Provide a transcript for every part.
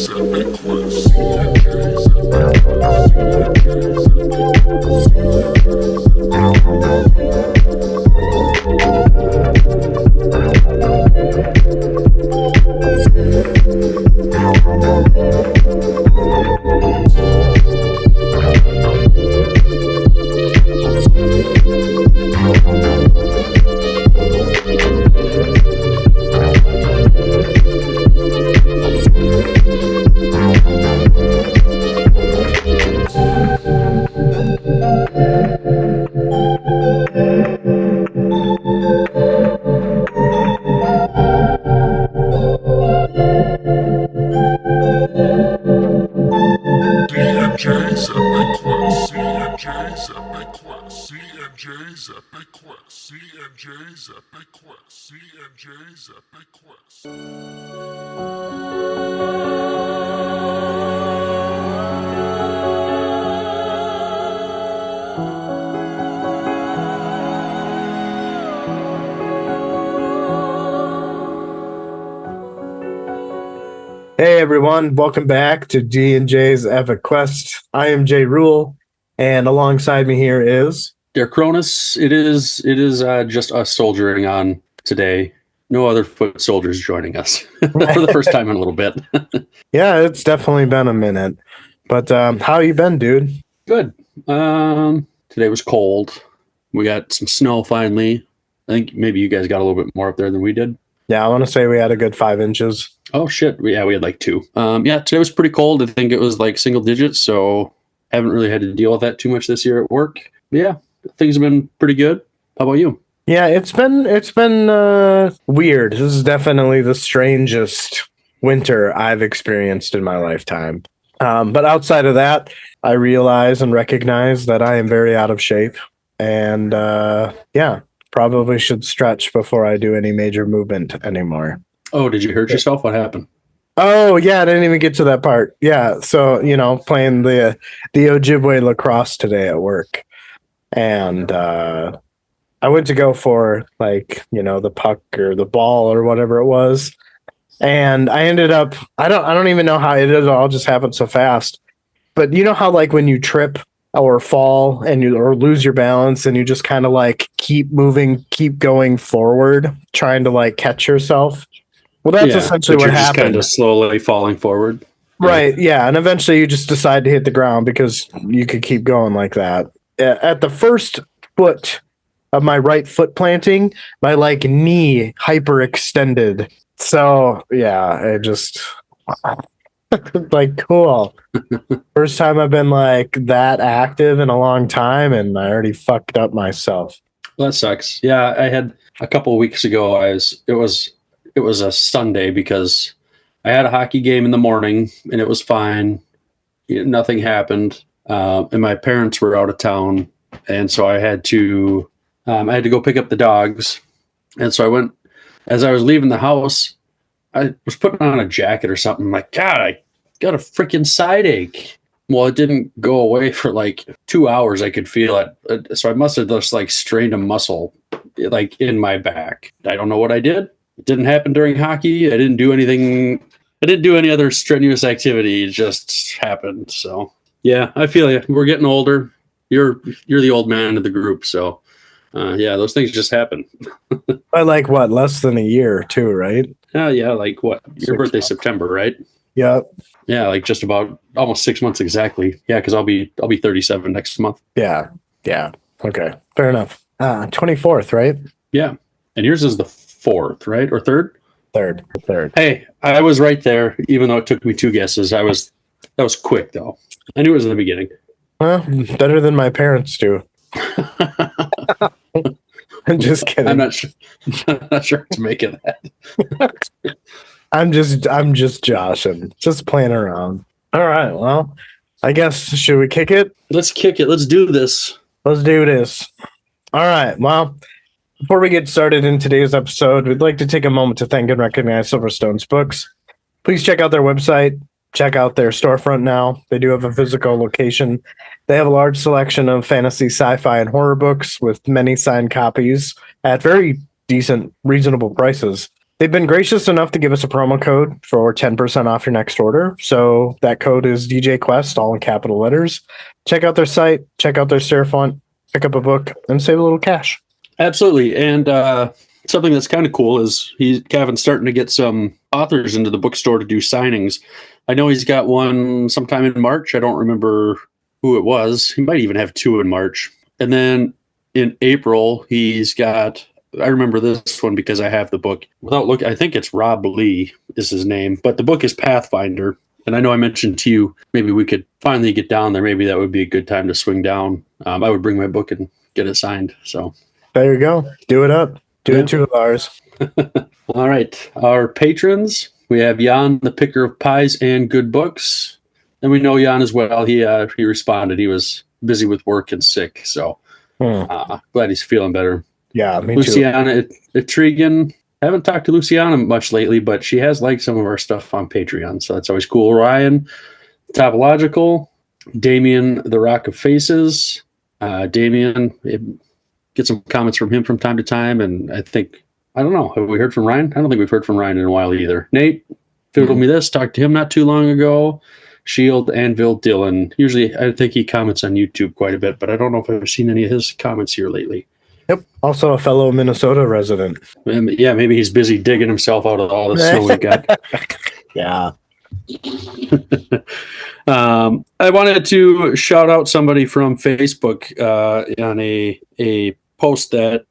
CMJ's Epic Quest. CMJ's Epic Quest. CMJ's Epic Quest. Hey everyone, welcome back to D&J's Epic Quest. I am Jay Rule, and alongside me here is Dear Cronus. It is just us soldiering on today. No other foot soldiers joining us for the first time in a little bit. Yeah, it's definitely been a minute. But how you been, dude? Good. Today was cold. We got some snow finally. I think maybe you guys got a little bit more up there than we did. Yeah, I want to say we had a good 5 inches. Oh shit! We had like 2. Yeah, today was pretty cold. I think it was like single digits, so haven't really had to deal with that too much this year at work. But yeah, things have been pretty good. How about you? Yeah, it's been weird. This is definitely the strangest winter I've experienced in my lifetime. But outside of that, I realize and recognize that I am very out of shape, and yeah, probably should stretch before I do any major movement anymore. Oh, did you hurt yourself? What happened? Oh, yeah, I didn't even get to that part. Yeah, so, playing the Ojibwe lacrosse today at work. And I went to go for, the puck or the ball or whatever it was. And I ended up, I don't even know how it all just happened so fast. But you know how, when you trip or fall and or lose your balance and you just kind of, keep moving, keep going forward, trying to, catch yourself? Well, that's essentially what happened. Kind of slowly falling forward. Right, yeah. And eventually you just decide to hit the ground because you could keep going like that. At the first foot of my right foot planting, my knee hyperextended. So, yeah, I just cool. First time I've been that active in a long time, and I already fucked up myself. Well, that sucks. Yeah, I had a couple of weeks ago, it was a Sunday because I had a hockey game in the morning and it was fine. Nothing happened. And my parents were out of town. And so I had to go pick up the dogs. And so I went, as I was leaving the house, I was putting on a jacket or something. I'm like, God, I got a freaking side ache. Well, it didn't go away for 2 hours. I could feel it. So I must have just strained a muscle in my back. I don't know what I did. It didn't happen during hockey. I didn't do anything. I didn't do any other strenuous activity. It just happened. So yeah, I feel you. We're getting older. You're the old man of the group. So yeah, those things just happen. By what? Less than a year too, right? Yeah. What? Your birthday's September, right? Yep. Yeah, just about almost 6 months exactly. Yeah, because I'll be 37 next month. Yeah. Okay, fair enough. 24th, right? Yeah, and yours is the 4th, right, or 3rd? Third. Hey, I was right there, even though it took me 2 guesses. That was quick though. I knew it was in the beginning. Well, better than my parents do. I'm just kidding. I'm not sure what to make of that. I'm just joshing, just playing around. All right, well, I guess, should we kick it? Let's kick it. Let's do this. Let's do this. All right, well, before we get started in today's episode, we'd like to take a moment to thank and recognize Silverstone's Books. Please check out their website. Check out their storefront now. They do have a physical location. They have a large selection of fantasy, sci-fi, and horror books with many signed copies at very decent, reasonable prices. They've been gracious enough to give us a promo code for 10% off your next order. So that code is DJ Quest, all in capital letters. Check out their site, check out their serif font, pick up a book, and save a little cash. Absolutely. And something that's kind of cool is Kevin's starting to get some authors into the bookstore to do signings. I know he's got one sometime in March. I don't remember who it was. He might even have two in March. And then in April, he's got, I remember this one because I have the book. Without looking, I think it's Rob Lee is his name, but the book is Pathfinder. And I know I mentioned to you, maybe we could finally get down there. Maybe that would be a good time to swing down. I would bring my book and get it signed. So there you go. Do it up. Do it to ours. All right. Our patrons, we have Jan, the picker of pies and good books. And we know Jan as well. He responded. He was busy with work and sick. So glad he's feeling better. Yeah, me Luciana Etrigan. I haven't talked to Luciana much lately, but she has liked some of our stuff on Patreon. So that's always cool. Ryan, Topological. Damien, the Rock of Faces. Damien, get some comments from him from time to time. And I don't know. Have we heard from Ryan? I don't think we've heard from Ryan in a while either. Nate, fiddled me this. Talked to him not too long ago. Shield, Anvil, Dylan. Usually, I think he comments on YouTube quite a bit, but I don't know if I've seen any of his comments here lately. Yep. Also a fellow Minnesota resident. Yeah, maybe he's busy digging himself out of all the snow we got. Yeah. I wanted to shout out somebody from Facebook on a post that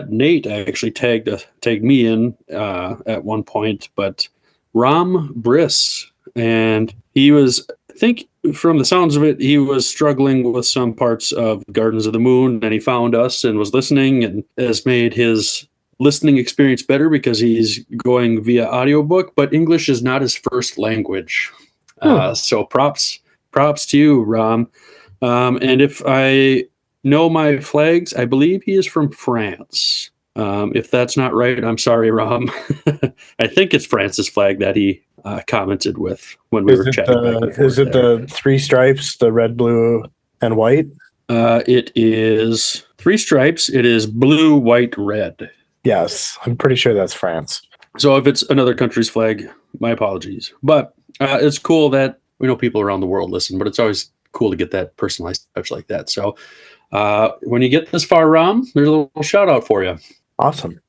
Nate actually tagged me in at one point, but Ram Briss, and he was, I think from the sounds of it, he was struggling with some parts of Gardens of the Moon, and he found us and was listening and has made his listening experience better because he's going via audiobook, but English is not his first language. So props to you, Ram. And if I know my flags, I believe he is from France. If that's not right, I'm sorry, Ram. I think it's France's flag that he commented with when we were chatting. Is it the three stripes, the red, blue, and white? It is three stripes. It is blue, white, red. Yes, I'm pretty sure that's France. So if it's another country's flag, my apologies. But it's cool that we know people around the world listen, but it's always cool to get that personalized touch like that. So when you get this far, Ram, there's a little shout out for you. Awesome.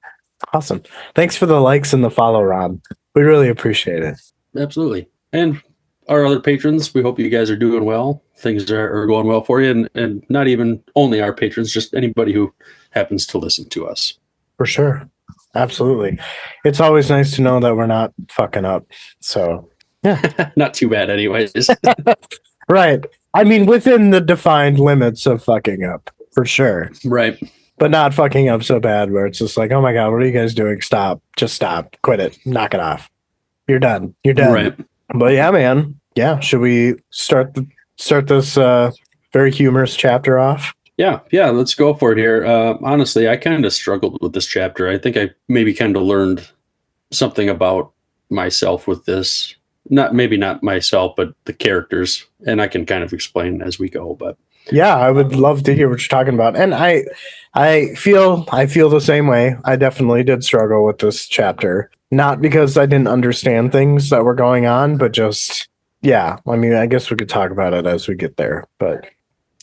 Thanks for the likes and the follow, Ram. We really appreciate it. Absolutely. And our other patrons, we hope you guys are doing well. Things are going well for you. And not even only our patrons, just anybody who happens to listen to us. For sure. Absolutely. It's always nice to know that we're not fucking up. So, yeah. Not too bad anyways. Right. I mean, within the defined limits of fucking up, for sure. Right. But not fucking up so bad where it's just like, oh my God, what are you guys doing? Stop. Just stop. Quit it. Knock it off. You're done. Right. But yeah, man. Yeah. Should we start this very humorous chapter off? Yeah, let's go for it here. Honestly, I kind of struggled with this chapter. I think I maybe kind of learned something about myself with this. Not myself, but the characters. And I can kind of explain as we go. But yeah, I would love to hear what you're talking about. And I feel the same way. I definitely did struggle with this chapter. Not because I didn't understand things that were going on, but just, yeah. I mean, I guess we could talk about it as we get there. But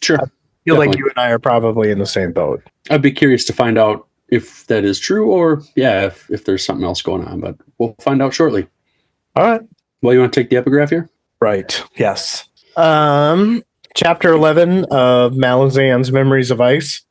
sure. I feel like you and I are probably in the same boat. I'd be curious to find out if that is true or, yeah, if there's something else going on. But we'll find out shortly. All right. Well, you want to take the epigraph here? Right. Yes. Chapter 11 of Malazan's Memories of Ice.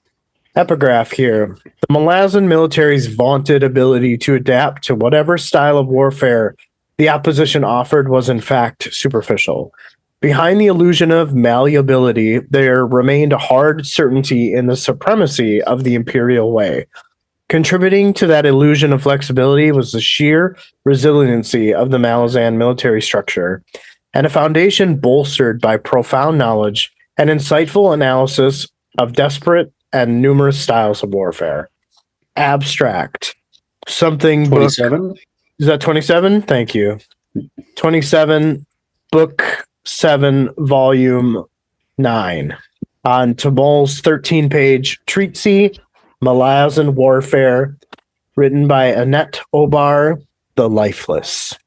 Epigraph here. The Malazan military's vaunted ability to adapt to whatever style of warfare the opposition offered was in fact superficial. Behind the illusion of malleability, there remained a hard certainty in the supremacy of the imperial way. Contributing to that illusion of flexibility was the sheer resiliency of the Malazan military structure, and a foundation bolstered by profound knowledge and insightful analysis of desperate and numerous styles of warfare. Abstract. Something 27? Is that 27? Thank you. 27, book 7, volume 9. On Tabol's 13-page treatise, Malazan Warfare, written by Annette Obar the lifeless.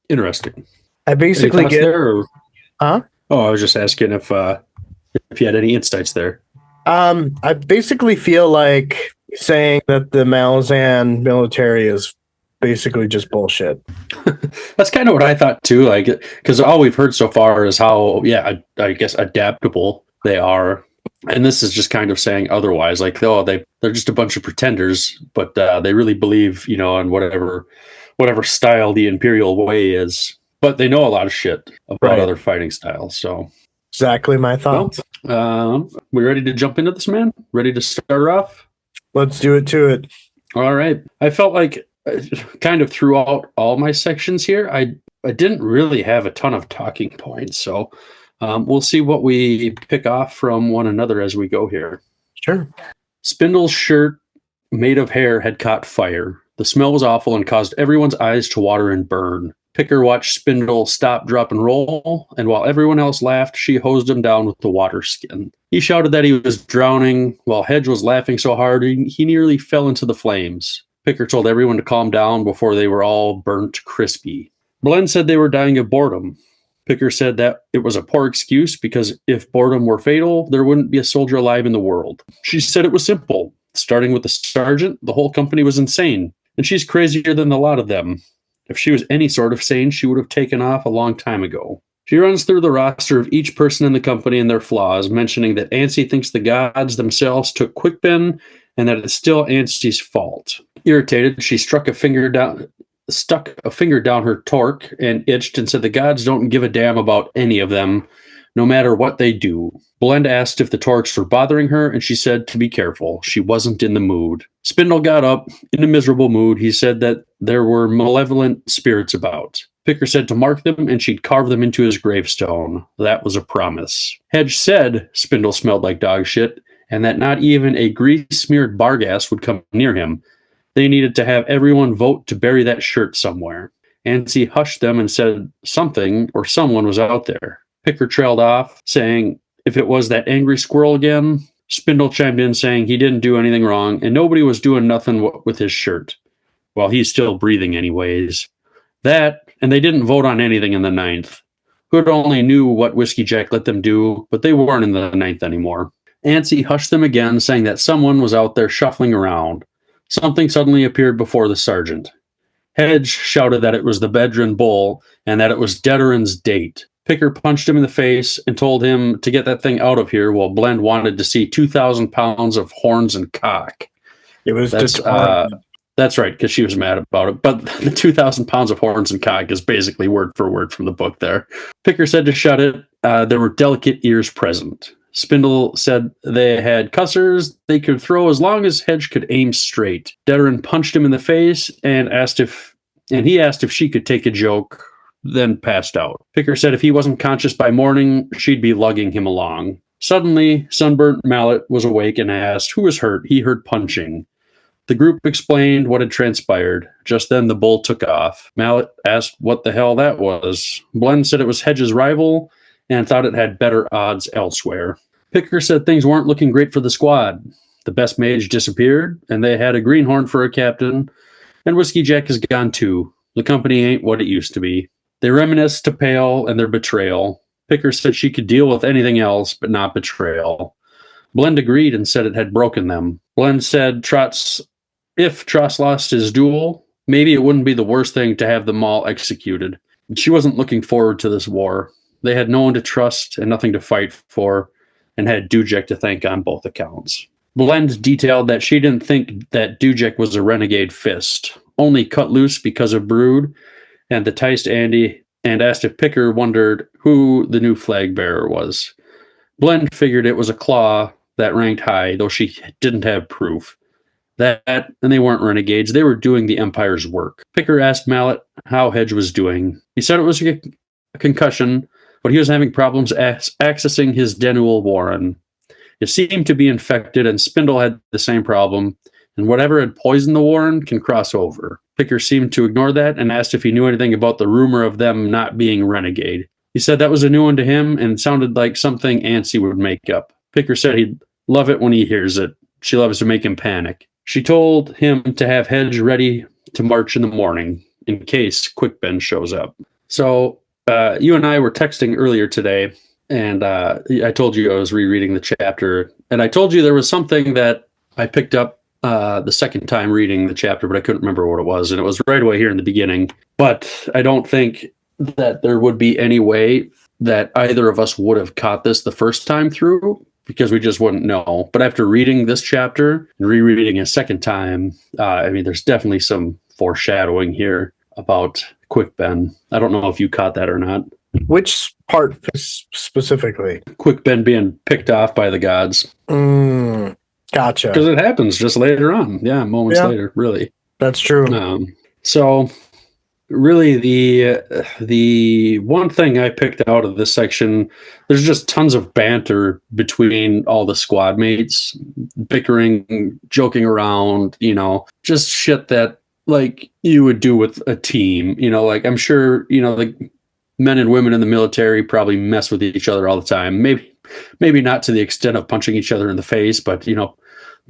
Interesting. I Any basically thoughts get, there? Or? huh? Oh, I was just asking if you had any insights there. I basically feel like saying that the Malazan military is basically just bullshit. That's kind of what I thought too. Like, because all we've heard so far is how, I guess adaptable they are, and this is just kind of saying otherwise. Like, oh, they're just a bunch of pretenders, but they really believe, in whatever style the Imperial way is. But they know a lot of shit about Right. other fighting styles. So, Exactly my well, thoughts. we ready to jump into this, man? Ready to start her off? Let's do it to it. All right. I felt like kind of throughout all my sections here, I didn't really have a ton of talking points. So we'll see what we pick off from one another as we go here. Sure. Spindle's shirt made of hair had caught fire. The smell was awful and caused everyone's eyes to water and burn. Picker watched Spindle stop, drop, and roll, and while everyone else laughed, she hosed him down with the water skin. He shouted that he was drowning, while Hedge was laughing so hard he nearly fell into the flames. Picker told everyone to calm down before they were all burnt crispy. Blend said they were dying of boredom. Picker said that it was a poor excuse because if boredom were fatal, there wouldn't be a soldier alive in the world. She said it was simple. Starting with the sergeant, the whole company was insane, and she's crazier than a lot of them. If she was any sort of sane, she would have taken off a long time ago. She runs through the roster of each person in the company and their flaws, mentioning that Ansi thinks the gods themselves took Quickben and that it's still Ansi's fault. Irritated, she stuck a finger down her torque and itched and said the gods don't give a damn about any of them, no matter what they do. Blend asked if the torques were bothering her, and she said to be careful. She wasn't in the mood. Spindle got up, in a miserable mood. He said that there were malevolent spirits about. Picker said to mark them, and she'd carve them into his gravestone. That was a promise. Hedge said Spindle smelled like dog shit, and that not even a grease-smeared bargass would come near him. They needed to have everyone vote to bury that shirt somewhere. Ansi hushed them and said something or someone was out there. Picker trailed off, saying if it was that angry squirrel again. Spindle chimed in, saying he didn't do anything wrong and nobody was doing nothing with his shirt. Well, he's still breathing anyways. That, and they didn't vote on anything in the 9th. Hood only knew what Whiskey Jack let them do, but they weren't in the 9th anymore. Ansi hushed them again, saying that someone was out there shuffling around. Something suddenly appeared before the sergeant. Hedge shouted that it was the Bedrin bull and that it was Dederin's date. Picker punched him in the face and told him to get that thing out of here while Blend wanted to see 2,000 pounds of horns and cock. It was That's right, because she was mad about it. But the 2,000 pounds of horns and cock is basically word for word from the book there. Picker said to shut it. There were delicate ears present. Spindle said they had cussers they could throw as long as Hedge could aim straight. Dedrin punched him in the face and he asked if she could take a joke, then passed out. Picker said if he wasn't conscious by morning, she'd be lugging him along. Suddenly, Sunburnt Mallet was awake and asked who was hurt. He heard punching. The group explained what had transpired. Just then, the bull took off. Mallet asked what the hell that was. Blend said it was Hedge's rival and thought it had better odds elsewhere. Picker said things weren't looking great for the squad. The best mage disappeared, and they had a greenhorn for a captain, and Whiskey Jack is gone too. The company ain't what it used to be. They reminisced to Pale and their betrayal. Picker said she could deal with anything else, but not betrayal. Blend agreed and said it had broken them. Blend said if Trotts lost his duel, maybe it wouldn't be the worst thing to have them all executed. But she wasn't looking forward to this war. They had no one to trust and nothing to fight for, and had Dujek to thank on both accounts. Blend detailed that she didn't think that Dujek was a renegade fist, only cut loose because of Brood, and enticed Andy and asked if Picker wondered who the new flag bearer was. Blend figured it was a claw that ranked high, though she didn't have proof. That, and they weren't renegades, they were doing the Empire's work. Picker asked Mallet how Hedge was doing. He said it was a concussion, but he was having problems accessing his Denual Warren. It seemed to be infected, and Spindle had the same problem, and whatever had poisoned the Warren can cross over. Picker seemed to ignore that and asked if he knew anything about the rumor of them not being renegade. He said that was a new one to him and sounded like something Ansi would make up. Picker said he'd love it when he hears it. She loves to make him panic. She told him to have Hedge ready to march in the morning. in case Quick Ben shows up. So you and I were texting earlier today, and I told you I was rereading the chapter, and I told you there was something that I picked up the second time reading the chapter, but I couldn't remember what it was, and it was right away here in the beginning. But I don't think that there would be any way that either of us would have caught this the first time through, because we just wouldn't know. But after reading this chapter and rereading a second time, I mean, there's definitely some foreshadowing here about Quick Ben. I don't know if you caught that or not. Which part specifically? Quick Ben being picked off by the gods. Gotcha. Because it happens just later on. Yeah, moments later, really. That's true. So really the one thing I picked out of this section, there's just tons of banter between all the squad mates, bickering, joking around, you know, just shit that like you would do with a team, you know, like I'm sure, you know, like men and women in the military probably mess with each other all the time. Maybe not to the extent of punching each other in the face, but, you know,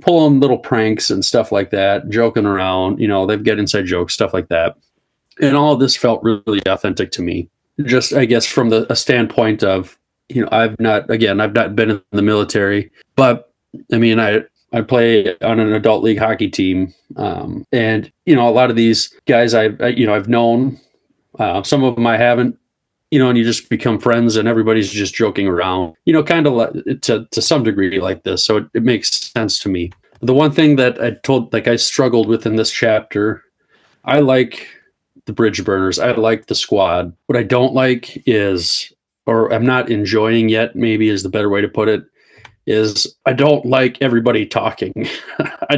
pulling little pranks and stuff like that, joking around, you know, they've got inside jokes, stuff like that. And all of this felt really authentic to me. Just, I guess, from a standpoint of, you know, I've not been in the military, but I mean, I play on an adult league hockey team. And, you know, a lot of these guys I've known, some of them I haven't, you know, and you just become friends and everybody's just joking around, you know, kind of to some degree like this. So it makes sense to me. The one thing that I struggled with in this chapter, I like the Bridgeburners. I like the squad. What I don't like is, or I'm not enjoying yet, maybe is the better way to put it, is I don't like everybody talking. I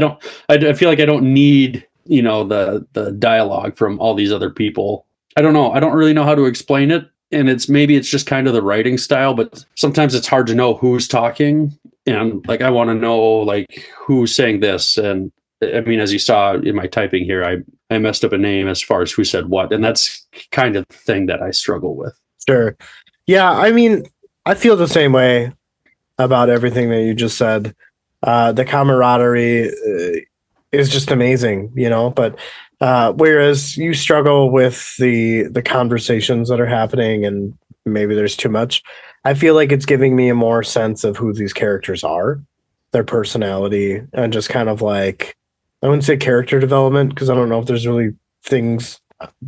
feel like I don't need, you know, the dialogue from all these other people. I don't know. I don't really know how to explain it. And it's just kind of the writing style, but sometimes it's hard to know who's talking. And like, I want to know like who's saying this. And I mean, as you saw in my typing here, I messed up a name as far as who said what. And that's kind of the thing that I struggle with. Sure. Yeah. I mean, I feel the same way about everything that you just said. The camaraderie is just amazing, you know, but whereas you struggle with the conversations that are happening and maybe there's too much, I feel like it's giving me a more sense of who these characters are, their personality, and just kind of like, I wouldn't say character development, because I don't know if there's really things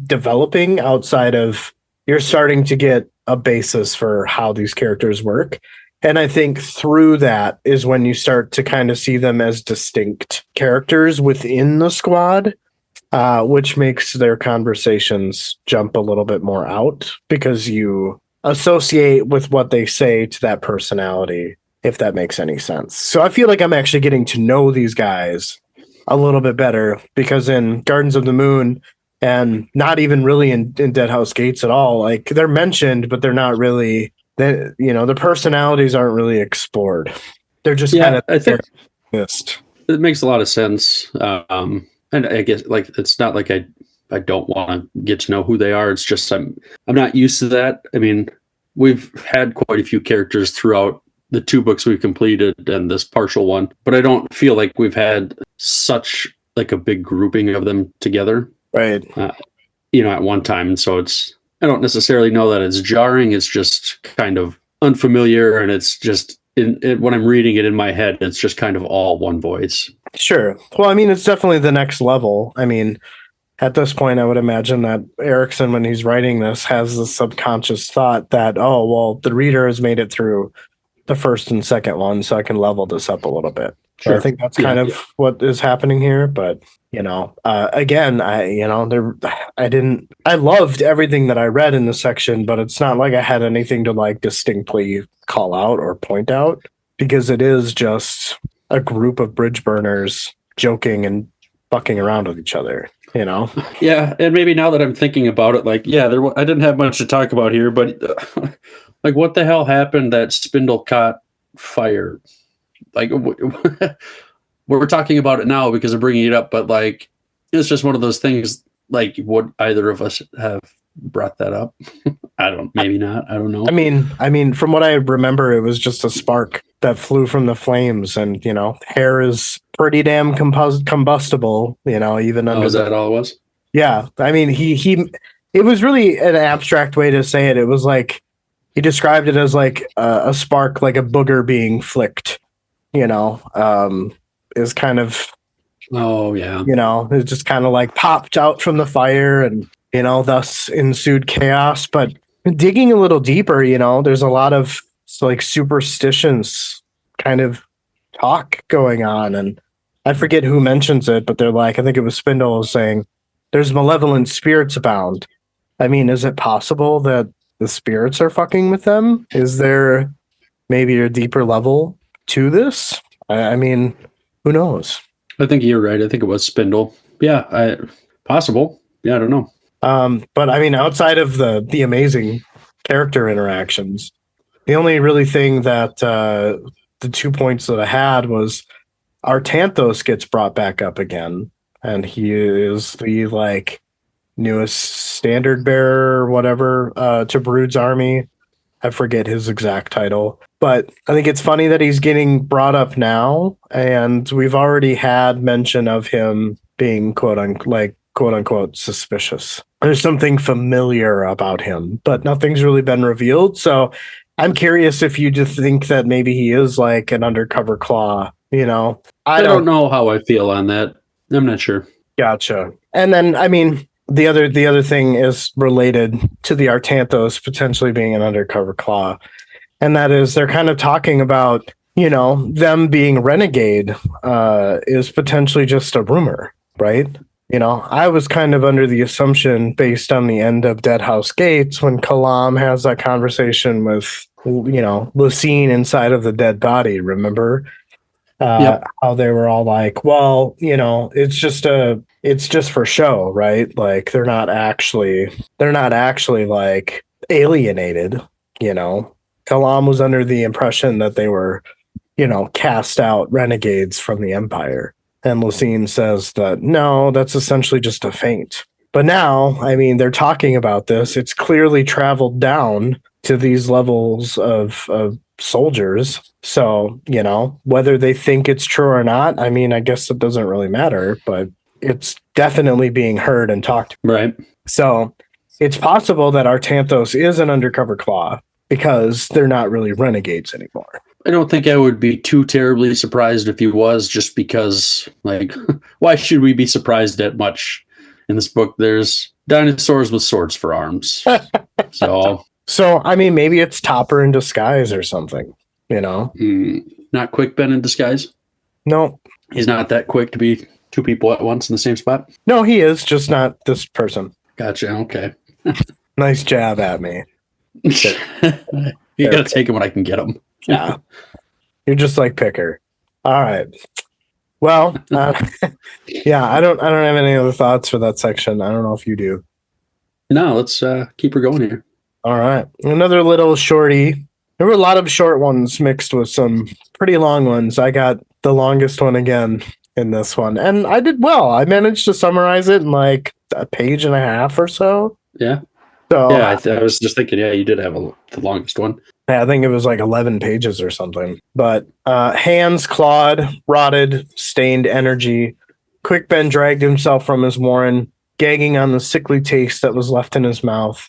developing outside of you're starting to get a basis for how these characters work. And I think through that is when you start to kind of see them as distinct characters within the squad, which makes their conversations jump a little bit more out because you associate with what they say to that personality, if that makes any sense. So I feel like I'm actually getting to know these guys a little bit better, because in Gardens of the Moon, and not even really in Dead House Gates at all, like they're mentioned, but they're not really, you know, the personalities aren't really explored. They're just kind of, I think missed. It makes a lot of sense. And I guess like, it's not like I don't want to get to know who they are. It's just, I'm not used to that. I mean, we've had quite a few characters throughout the 2 books we've completed and this partial one, but I don't feel like we've had such like a big grouping of them together, right? You know, at one time. And so I don't necessarily know that it's jarring. It's just kind of unfamiliar, and it's just when I'm reading it in my head, it's just kind of all one voice. Sure. Well, I mean, it's definitely the next level. I mean, at this point, I would imagine that Erickson, when he's writing this, has the subconscious thought that, oh, well, the reader has made it through the first and second one, so I can level this up a little bit. Sure. So I think that's kind of what is happening here. But, you know, again, I loved everything that I read in the section, but it's not like I had anything to like distinctly call out or point out, because it is just a group of Bridgeburners joking and fucking around with each other, you know? Yeah. And maybe now that I'm thinking about it, like, yeah, I didn't have much to talk about here, but like, what the hell happened that Spindle caught fire? Like, we're talking about it now because of bringing it up, but like, it's just one of those things. Like, would either of us have brought that up? Maybe not. I don't know. I mean, from what I remember, it was just a spark that flew from the flames, and you know, hair is pretty damn combustible. You know, even under. Is that all it was? Yeah, I mean, he. It was really an abstract way to say it. It was like he described it as like a spark, like a booger being flicked. You know, is kind of Oh yeah. it just kind of like popped out from the fire, and thus ensued chaos. But digging a little deeper, there's a lot of like superstitions kind of talk going on, and I forget who mentions it, but they're like, I think it was Spindle saying, "There's malevolent spirits abound." I mean, is it possible that the spirits are fucking with them? Is there maybe a deeper level to this? I mean, who knows? I think you're right. I think it was Spindle. Yeah, possible. Yeah, I don't know. But I mean, outside of the amazing character interactions, the only really thing that the 2 points that I had was Artanthos gets brought back up again, and he is the like newest standard bearer or whatever to Brood's army. I forget his exact title, but I think it's funny that he's getting brought up now, and we've already had mention of him being quote unquote suspicious. There's something familiar about him, but nothing's really been revealed. So I'm curious if you just think that maybe he is like an undercover claw. I don't know how I feel on that. I'm not sure. Gotcha. And then, I mean, the other thing is related to the Artanthos potentially being an undercover claw, and that is they're kind of talking about them being renegade is potentially just a rumor, right? I was kind of under the assumption based on the end of Dead House Gates when Kalam has that conversation with Lucine inside of the dead body. Remember? Yep. How they were all like, well, it's just for show, right? Like they're not actually like alienated. Kalam was under the impression that they were, cast out renegades from the Empire. And Lucine says that no, that's essentially just a feint. But now, I mean, they're talking about this. It's clearly traveled down to these levels of soldiers. So, whether they think it's true or not, I mean, I guess it doesn't really matter, but it's definitely being heard and talked. Right. So it's possible that Artanthos is an undercover claw because they're not really renegades anymore. I don't think I would be too terribly surprised if he was, just because, like, why should we be surprised at much in this book? There's dinosaurs with swords for arms. So, I mean, maybe it's Topper in disguise or something, Not Quick Ben in disguise? No. He's not that quick to be two people at once in the same spot? No, he is, just not this person. Gotcha, okay. Nice jab at me. You gotta take him when I can get him. Yeah. You're just like Picker. All right. Well, yeah, I don't have any other thoughts for that section. I don't know if you do. No, let's keep her going here. All right. Another little shorty. There were a lot of short ones mixed with some pretty long ones. I got the longest one again in this one, and I did well. I managed to summarize it in like a page and a half or so. Yeah. So yeah, I was just thinking, yeah, you did have the longest one. Yeah, I think it was like 11 pages or something. But hands clawed, rotted, stained energy. Quick Ben dragged himself from his warren, gagging on the sickly taste that was left in his mouth.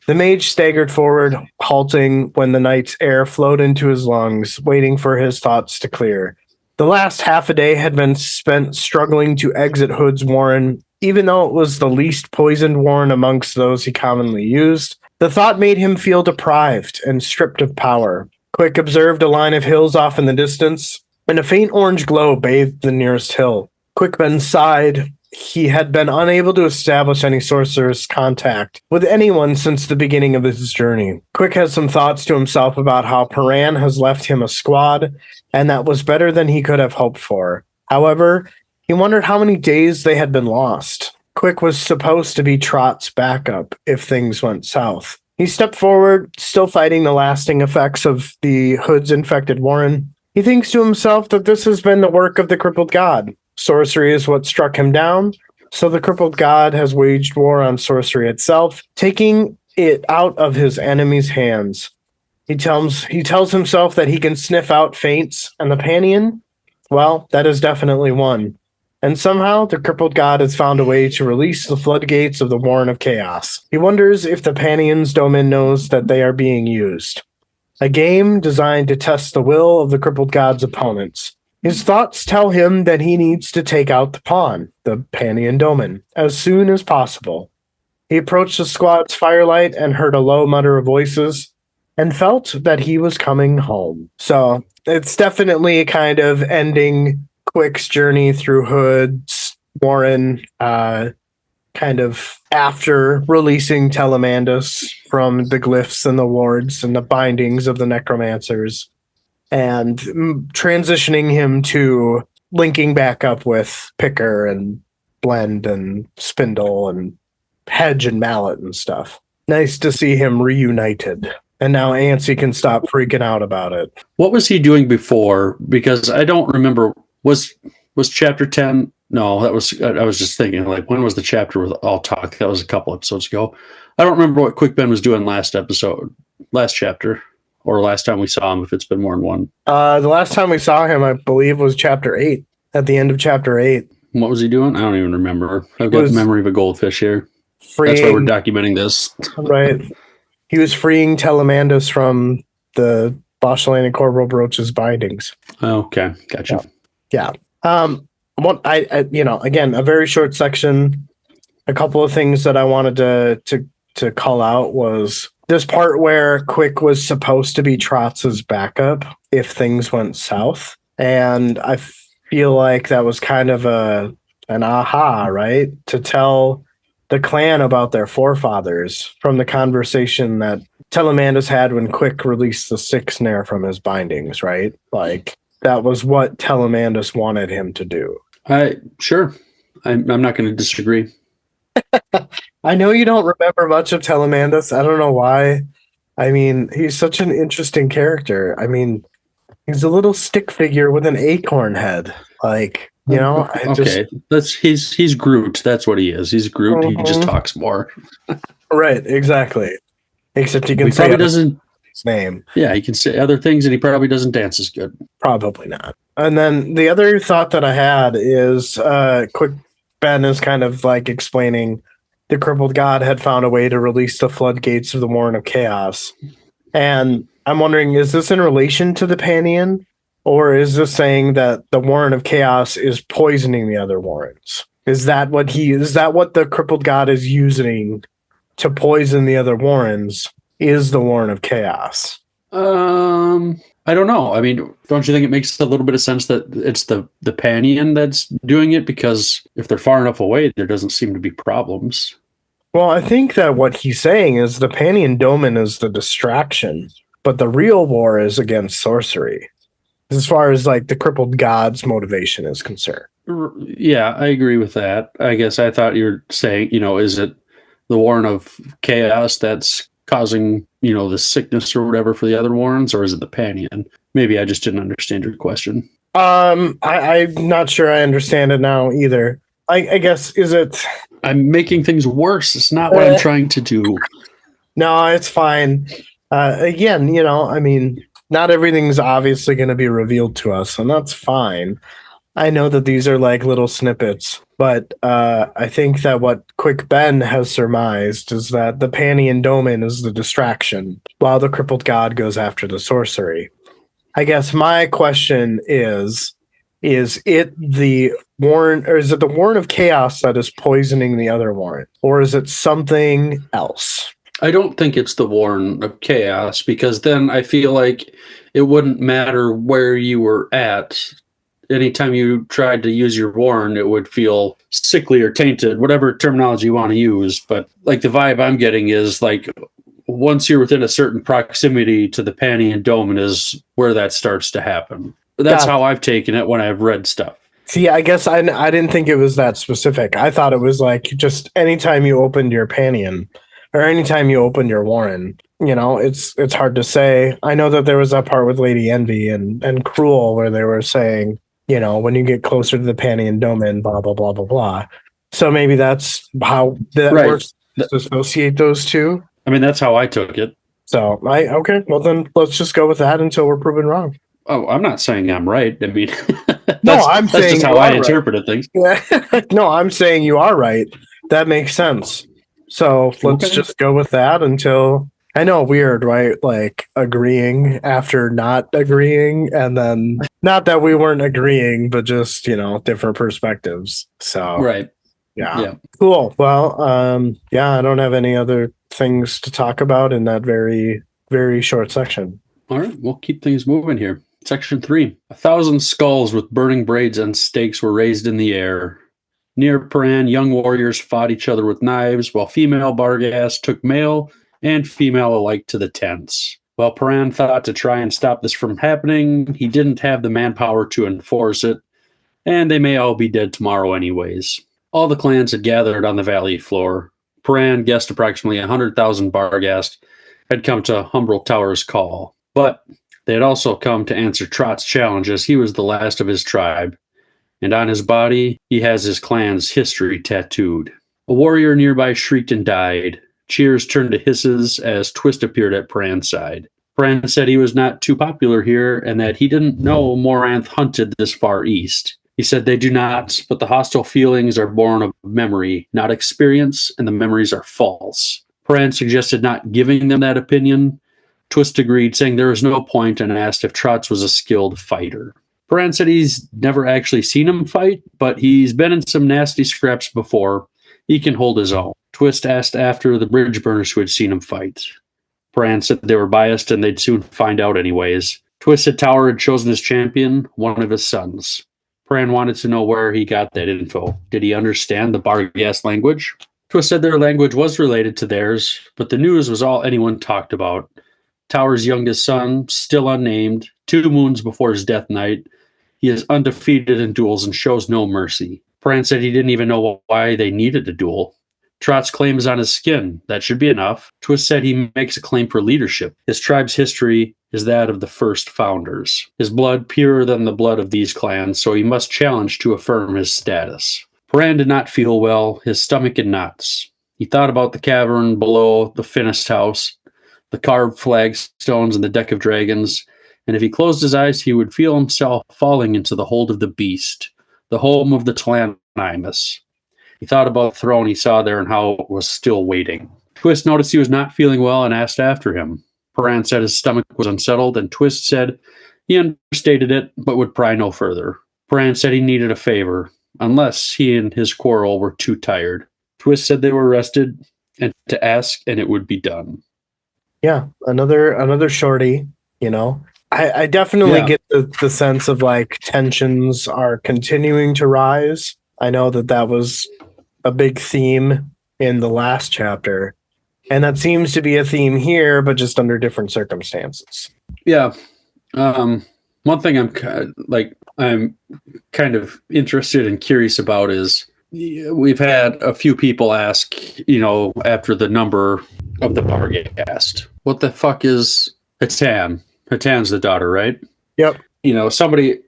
The mage staggered forward, halting when the night's air flowed into his lungs, waiting for his thoughts to clear. The last half a day had been spent struggling to exit Hood's warren, even though it was the least poisoned warren amongst those he commonly used. The thought made him feel deprived and stripped of power. Quick observed a line of hills off in the distance, and a faint orange glow bathed the nearest hill. Quickben sighed. He had been unable to establish any sorcerer's contact with anyone since the beginning of his journey. Quick had some thoughts to himself about how Paran has left him a squad, and that was better than he could have hoped for. However, he wondered how many days they had been lost. Quick was supposed to be Trotts' backup if things went south. He stepped forward, still fighting the lasting effects of the Hood's infected warren. He thinks to himself that this has been the work of the crippled god. Sorcery is what struck him down, so the crippled god has waged war on sorcery itself, taking it out of his enemy's hands. He tells himself that he can sniff out feints, and the Panion, well, that is definitely one. And somehow the crippled god has found a way to release the floodgates of the Warren of Chaos. He wonders if the Panion's Domin knows that they are being used. A game designed to test the will of the crippled god's opponents. His thoughts tell him that he needs to take out the pawn, the Panion Domin, as soon as possible. He approached the squad's firelight and heard a low mutter of voices and felt that he was coming home. So it's definitely kind of ending Quick's journey through Hood's Warren, kind of after releasing Telemandus from the glyphs and the wards and the bindings of the necromancers, and transitioning him to linking back up with Picker and Blend and Spindle and Hedge and Mallet and stuff. Nice to see him reunited. And now Antsy can stop freaking out about it. What was he doing before? Because I don't remember. Was chapter 10? No, that was. I was just thinking, like, when was the chapter with all talk? That was a couple episodes ago. I don't remember what Quick Ben was doing last chapter, or last time we saw him. If it's been more than one. The last time we saw him, I believe, was chapter 8. At the end of chapter 8. What was he doing? I don't even remember. I've got the memory of a goldfish here. That's why we're documenting this. Right. He was freeing Telemandus from the Boshalan and Corporal Broach's bindings. Okay, gotcha. Yeah. Again, a very short section. A couple of things that I wanted to call out was this part where Quick was supposed to be Trotts' backup if things went south, and I feel like that was kind of an aha, right? To tell the clan about their forefathers from the conversation that Telemandus had when Quick released the Six Snare from his bindings, right? Like, that was what Telemandus wanted him to do. Sure. I'm not going to disagree. I know you don't remember much of Telemandus. I don't know why. I mean, he's such an interesting character. I mean, he's a little stick figure with an acorn head. Like, you know, he's Groot. That's what he is. He's Groot. He just talks more. Right, exactly. Except he can say probably doesn't his name. Yeah, he can say other things, and he probably doesn't dance as good. Probably not. And then the other thought that I had is Quick Ben is kind of like explaining the crippled god had found a way to release the floodgates of the Warren of Chaos. And I'm wondering, is this in relation to the Panion? Or is this saying that the Warren of Chaos is poisoning the other Warrens? Is that what the crippled god is using to poison the other Warrens? Is the Warren of Chaos? I don't know. I mean, don't you think it makes a little bit of sense that it's the Panion that's doing it? Because if they're far enough away, there doesn't seem to be problems. Well, I think that what he's saying is the Panion Domin is the distraction, but the real war is against sorcery, as far as like the crippled god's motivation is concerned. Yeah, I agree with that. I guess I thought you were saying, is it the Warren of Chaos that's causing, the sickness or whatever for the other Warrens, or is it the Panion? Maybe I just didn't understand your question. I'm not sure I understand it now either. I guess, is it... I'm making things worse. It's not what I'm trying to do. No, it's fine. Again, I mean, not everything's obviously going to be revealed to us, and that's fine. I know that these are like little snippets, but I think that what Quick Ben has surmised is that the Panion Domin is the distraction, while the crippled god goes after the sorcery. I guess my question is it the Warren, or is it the Warren of Chaos that is poisoning the other Warren, or is it something else? I don't think it's the Warren of Chaos, because then I feel like it wouldn't matter where you were at. Anytime you tried to use your Warren, it would feel sickly or tainted, whatever terminology you want to use. But like the vibe I'm getting is like once you're within a certain proximity to the Panion Domin is where that starts to happen. That's how I've taken it when I've read stuff. See, I guess I didn't think it was that specific. I thought it was like just anytime you opened your Panion or anytime you opened your Warren, it's hard to say. I know that there was that part with Lady Envy and Cruel where they were saying, when you get closer to the Panion Domin, blah, blah, blah, blah, blah. So maybe that's how that works to associate those two. I mean, that's how I took it. So, okay, well then let's just go with that until we're proven wrong. Oh, I'm not saying I'm right. I mean, No, I'm that's saying just how you I are right. interpreted things. Yeah. No, I'm saying you are right. That makes sense. So let's Okay. just go with that until I know weird, right? Like agreeing after not agreeing, and then not that we weren't agreeing, but just, different perspectives. So Right. yeah. Yeah. Cool. Well, yeah, I don't have any other things to talk about in that very, very short section. All right. We'll keep things moving here. Section 3. 1,000 skulls with burning braids and stakes were raised in the air. Near Paran, young warriors fought each other with knives, while female Barghast took male and female alike to the tents. While Paran thought to try and stop this from happening, he didn't have the manpower to enforce it, and they may all be dead tomorrow anyways. All the clans had gathered on the valley floor. Paran guessed approximately 100,000 Barghast had come to Humbrel Tower's call, but they had also come to answer Trotts' challenge as he was the last of his tribe, and on his body he has his clan's history tattooed. A warrior nearby shrieked and died. Cheers turned to hisses as Twist appeared at Paran's side. Paran said he was not too popular here and that he didn't know Moranth hunted this far east. He said they do not, but the hostile feelings are born of memory, not experience, and the memories are false. Paran suggested not giving them that opinion. Twist agreed, saying there was no point, and asked if Trotts was a skilled fighter. Paran said he's never actually seen him fight, but he's been in some nasty scraps before. He can hold his own. Twist asked after the Bridgeburners who had seen him fight. Paran said they were biased and they'd soon find out anyways. Twist said Tower had chosen his champion, one of his sons. Paran wanted to know where he got that info. Did he understand the Barghast language? Twist said their language was related to theirs, but the news was all anyone talked about. Tower's youngest son, still unnamed, 2 moons before his death night. He is undefeated in duels and shows no mercy. Paran said he didn't even know why they needed a duel. Trotts' claim is on his skin. That should be enough. Twist said he makes a claim for leadership. His tribe's history is that of the first founders. His blood purer than the blood of these clans, so he must challenge to affirm his status. Paran did not feel well, his stomach in knots. He thought about the cavern below the Finnest house, the carved flagstones and the deck of dragons, and if he closed his eyes, he would feel himself falling into the hold of the beast, the home of the Tlanimus. He thought about the throne he saw there and how it was still waiting. Twist noticed he was not feeling well and asked after him. Paran said his stomach was unsettled, and Twist said he understated it, but would pry no further. Paran said he needed a favor, unless he and his quarrel were too tired. Twist said they were rested, and to ask, and it would be done. Yeah, another shorty, I definitely Yeah. get the sense of like tensions are continuing to rise. I know that was a big theme in the last chapter, and that seems to be a theme here, but just under different circumstances. Yeah. One thing I'm kind of interested and curious about is we've had a few people ask, after the number of the Barghast, what the fuck is Hatan? Hatan's the daughter, right? Yep. Somebody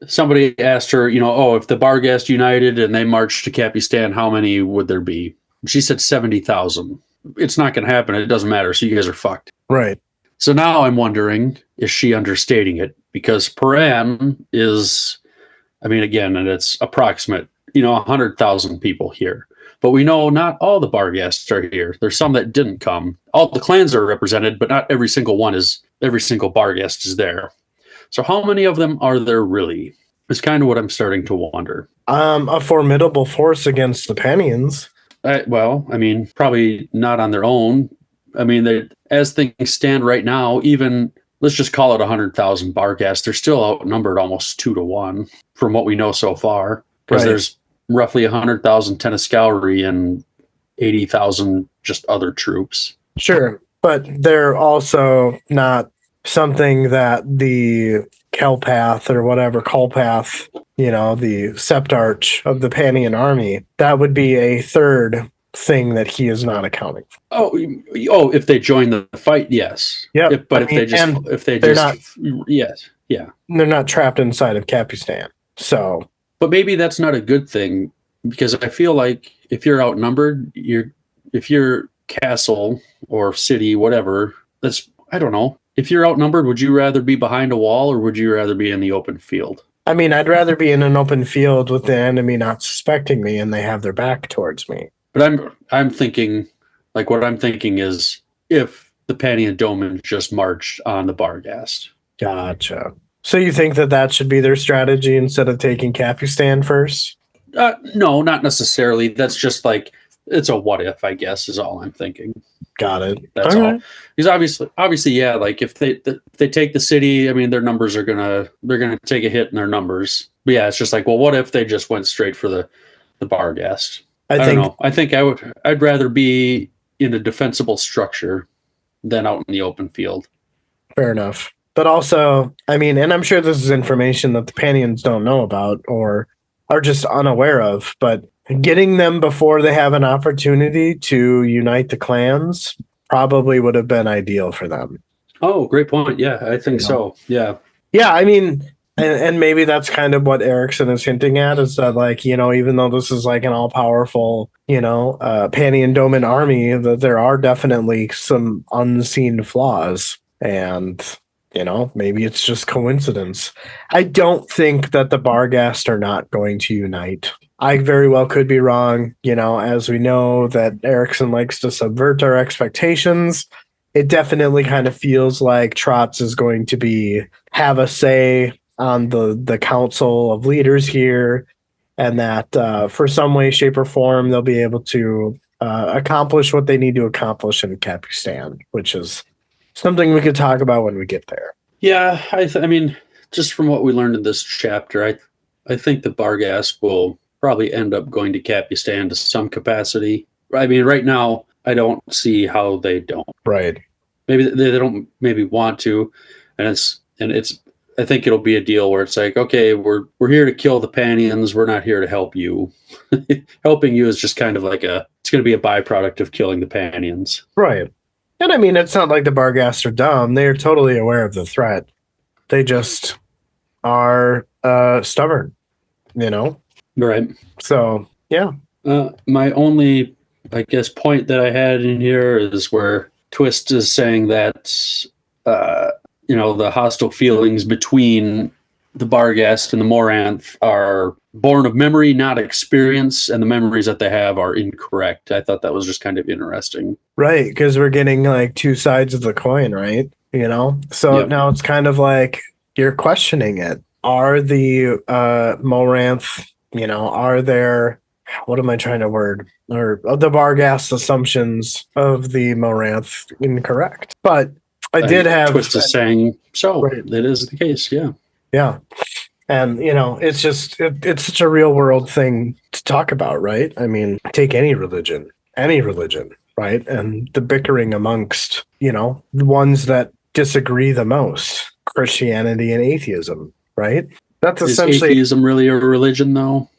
asked her, if the Barghast united and they marched to Capistan, how many would there be? She said 70,000. It's not going to happen. It doesn't matter. So you guys are fucked. Right. So now I'm wondering, is she understating it? Because Paran is, again, and it's approximate, 100,000 people here. But we know not all the Barghasts are here. There's some that didn't come. All the clans are represented, but not every single Barghast is there. So how many of them are there really? Is kind of what I'm starting to wonder. A formidable force against the Panions. Probably not on their own. As things stand right now, even let's just call it 100,000 Barghast, they're still outnumbered almost 2-1 from what we know so far. Because there's roughly 100,000 Tenascalri and 80,000 just other troops. Sure, but they're also not something that the Kelpath or whatever Colpath, the Septarch of the Panion army, that would be a third thing that he is not accounting for. Oh, if they join the fight, yes. Yeah, yes, yeah. They're not trapped inside of Capistan. So, but maybe that's not a good thing, because I feel like if you're outnumbered, if your castle or city, whatever, I don't know. If you're outnumbered, would you rather be behind a wall or would you rather be in the open field? I mean, I'd rather be in an open field with the enemy not suspecting me and they have their back towards me. But I'm thinking, like, what I'm thinking is if the Panty and Doman just marched on the Barghast. Gotcha. So you think that should be their strategy instead of taking Capistan first? No, not necessarily. That's just like, it's a what if, I guess, is all I'm thinking. Got it. That's all. Because obviously, yeah. Like if they take the city, I mean, their numbers they're gonna take a hit in their numbers. But yeah, it's just like, well, what if they just went straight for the Barghast? I don't know. I think I'd rather be in a defensible structure than out in the open field. Fair enough. But also, I mean, and I'm sure this is information that the Panions don't know about or are just unaware of, but getting them before they have an opportunity to unite the clans probably would have been ideal for them. Oh, great point. Yeah, I think so. Yeah. Yeah, I mean, and maybe that's kind of what Erickson is hinting at is that, like, you know, even though this is like an all-powerful, you know, Panty and Doman army, that there are definitely some unseen flaws. And, you know, maybe it's just coincidence. I don't think that the Barghast are not going to unite. I very well could be wrong. You know, as we know that Erickson likes to subvert our expectations, it definitely kind of feels like Trotts is going to have a say on the council of leaders here, and that for some way, shape, or form, they'll be able to accomplish what they need to accomplish in Capistan, which is something we could talk about when we get there. Yeah, I mean, just from what we learned in this chapter, I think the Barghast will probably end up going to Capistan to some capacity. I mean, right now, I don't see how they don't. Right. Maybe they don't maybe want to, and it's I think it'll be a deal where it's like, okay, we're here to kill the Panions, we're not here to help you. Helping you is just kind of like it's going to be a byproduct of killing the Panions. Right. And I mean, it's not like the Barghasts are dumb. They are totally aware of the threat. They just are stubborn, you know? Right. So, yeah. My only, I guess, point that I had in here is where Twist is saying that, you know, the hostile feelings between the Barghast and the Moranth are born of memory, not experience, and the memories that they have are incorrect. I thought that was just kind of interesting. Right, because we're getting like two sides of the coin, right? You know? So now it's kind of like you're questioning it. Are the Moranth, you know, are there, what am I trying to word? Or the Barghast assumptions of the Moranth incorrect? But I did have Twist is saying so. Right. That is the case. Yeah. Yeah. And, you know, it's just, it's such a real world thing to talk about, right? I mean, take any religion, right? And the bickering amongst, you know, the ones that disagree the most, Christianity and atheism, right? That's essentially. Is atheism really a religion, though?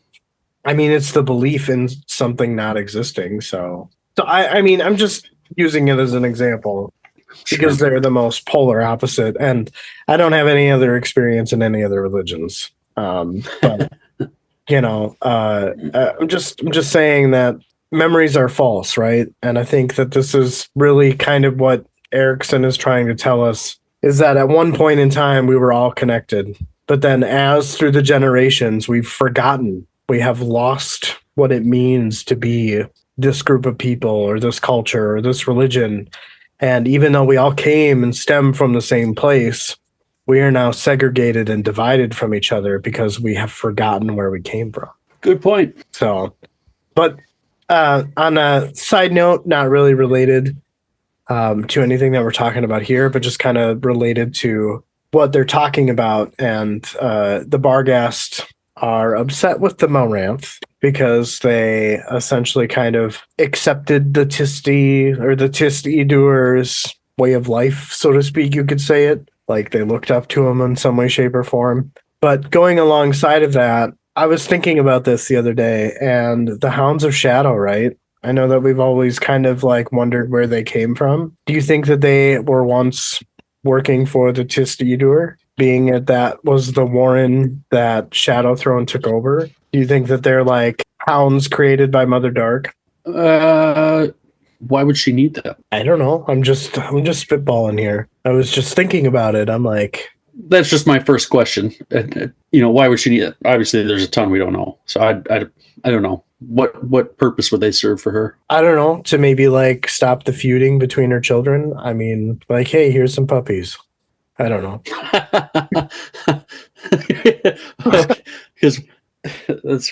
I mean, it's the belief in something not existing. So I mean, I'm just using it as an example. Because they're the most polar opposite, and I don't have any other experience in any other religions. But you know, I'm just saying that memories are false, right? And I think that this is really kind of what Erickson is trying to tell us: is that at one point in time we were all connected, but then as through the generations we've forgotten, we have lost what it means to be this group of people or this culture or this religion. And even though we all came and stem from the same place, we are now segregated and divided from each other because we have forgotten where we came from. Good point. So, but on a side note, not really related to anything that we're talking about here, but just kind of related to what they're talking about. And the Barghast are upset with the Moranth because they essentially kind of accepted the Tisti or the Tisti-doers' way of life, so to speak, you could say it. Like they looked up to them in some way, shape, or form. But going alongside of that, I was thinking about this the other day, and the Hounds of Shadow, right? I know that we've always kind of like wondered where they came from. Do you think that they were once working for the Tisti-doer? Being that was the Warren that Shadow Throne took over? Do you think that they're like hounds created by Mother Dark? Why would she need that? I don't know. I'm just spitballing here. I was just thinking about it. I'm like, that's just my first question. Why would she need it? Obviously, there's a ton we don't know. So I don't know. What purpose would they serve for her? I don't know, to maybe like stop the feuding between her children. I mean, like, hey, here's some puppies. I don't know. Because that's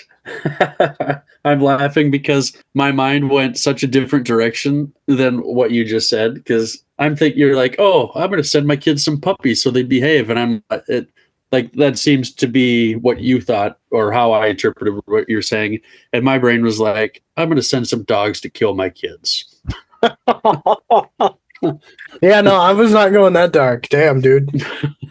I'm laughing because my mind went such a different direction than what you just said. Because I'm thinking you're like, oh, I'm going to send my kids some puppies so they behave, and like that seems to be what you thought or how I interpreted what you're saying, and my brain was like, I'm going to send some dogs to kill my kids. Yeah, no, I was not going that dark. Damn, dude.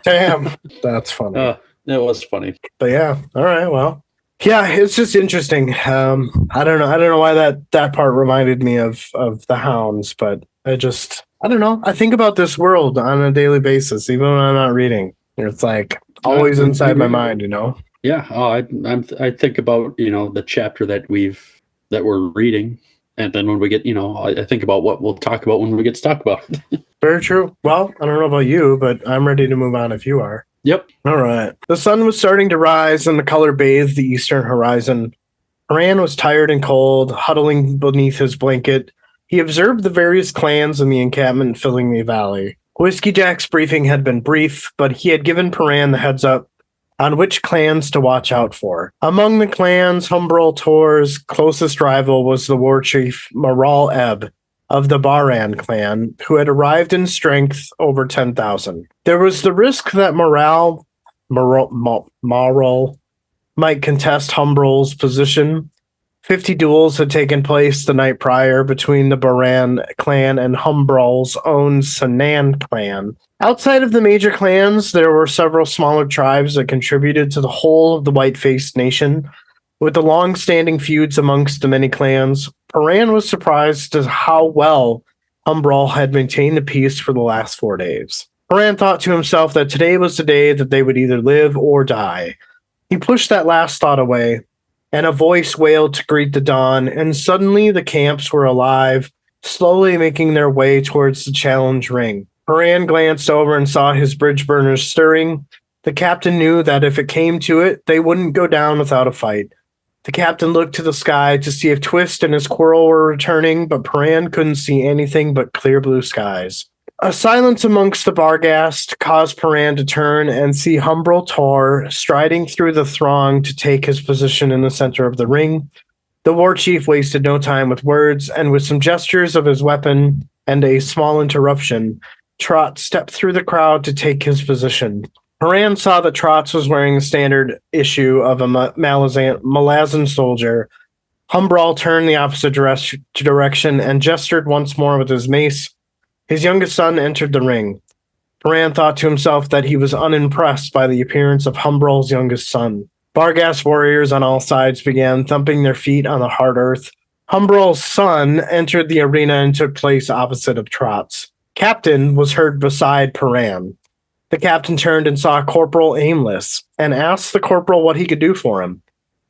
Damn. That's funny. It was funny. But yeah, all right, well. Yeah, it's just interesting. I don't know why that part reminded me of the hounds, but I don't know. I think about this world on a daily basis, even when I'm not reading. It's like always inside my mind, you know? Yeah. Oh, I think about, the chapter that we're reading. And then when we get, I think about what we'll talk about when we get to talk about it. Very true. Well, I don't know about you, but I'm ready to move on if you are. Yep. All right. The sun was starting to rise and the color bathed the eastern horizon. Haran was tired and cold, huddling beneath his blanket. He observed the various clans in the encampment filling the valley. Whiskey Jack's briefing had been brief, but he had given Paran the heads up on which clans to watch out for. Among the clans, Humbrol Tor's closest rival was the war chief Maral Ebb of the Baran clan, who had arrived in strength over 10,000. There was the risk that Maral might contest Humbrol's position. 50 duels had taken place the night prior between the Baran clan and Humbrol's own Sanan clan. Outside of the major clans, there were several smaller tribes that contributed to the whole of the white-faced nation. With the long-standing feuds amongst the many clans, Paran was surprised at how well Humbrol had maintained the peace for the last 4 days. Paran thought to himself that today was the day that they would either live or die. He pushed that last thought away, and a voice wailed to greet the dawn, and suddenly the camps were alive, slowly making their way towards the challenge ring. Paran glanced over and saw his Bridgeburners stirring. The captain knew that if it came to it, they wouldn't go down without a fight. The captain looked to the sky to see if Twist and his squirrel were returning, but Paran couldn't see anything but clear blue skies. A silence amongst the Barghast caused Paran to turn and see Humbrol Tor striding through the throng to take his position in the center of the ring. The war chief wasted no time with words, and with some gestures of his weapon and a small interruption, Trotts stepped through the crowd to take his position. Paran saw that Trotts was wearing the standard issue of a Malazan soldier. Humbrol turned the opposite direction and gestured once more with his mace. His youngest son entered the ring. Paran thought to himself that he was unimpressed by the appearance of Humbrol's youngest son. Barghast warriors on all sides began thumping their feet on the hard earth. Humbrol's son entered the arena and took place opposite of Trotts. Captain was heard beside Paran. The captain turned and saw Corporal Aimless and asked the corporal what he could do for him.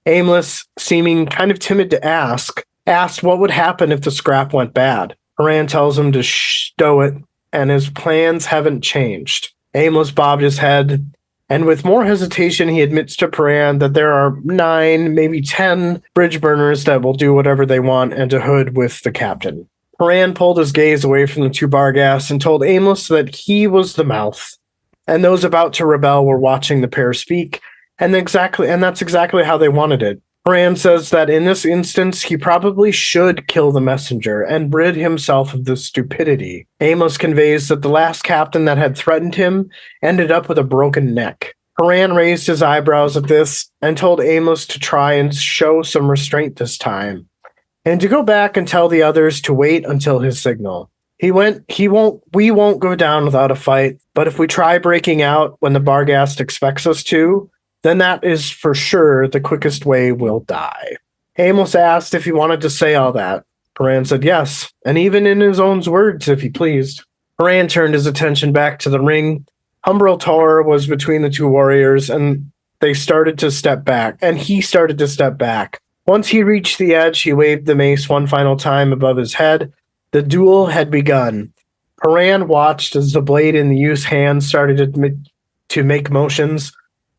Aimless, seeming kind of timid to asked what would happen if the scrap went bad. Paran tells him to stow it, and his plans haven't changed. Aimless bobbed his head, and with more hesitation he admits to Paran that there are 9, maybe 10 Bridgeburners that will do whatever they want and to hood with the captain. Paran pulled his gaze away from the two Barghast and told Aimless that he was the mouth, and those about to rebel were watching the pair speak, and that's exactly how they wanted it. Paran says that in this instance he probably should kill the messenger and rid himself of this stupidity. Aimless conveys that the last captain that had threatened him ended up with a broken neck. Paran raised his eyebrows at this and told Aimless to try and show some restraint this time, and to go back and tell the others to wait until his signal. We won't go down without a fight, but if we try breaking out when the Barghast expects us to, then that is for sure the quickest way we'll die. Aimless asked if he wanted to say all that. Paran said yes, and even in his own words, if he pleased. Paran turned his attention back to the ring. Humbrol Tor was between the two warriors, and he started to step back. Once he reached the edge, he waved the mace one final time above his head. The duel had begun. Paran watched as the blade in the youth's hand started to to make motions.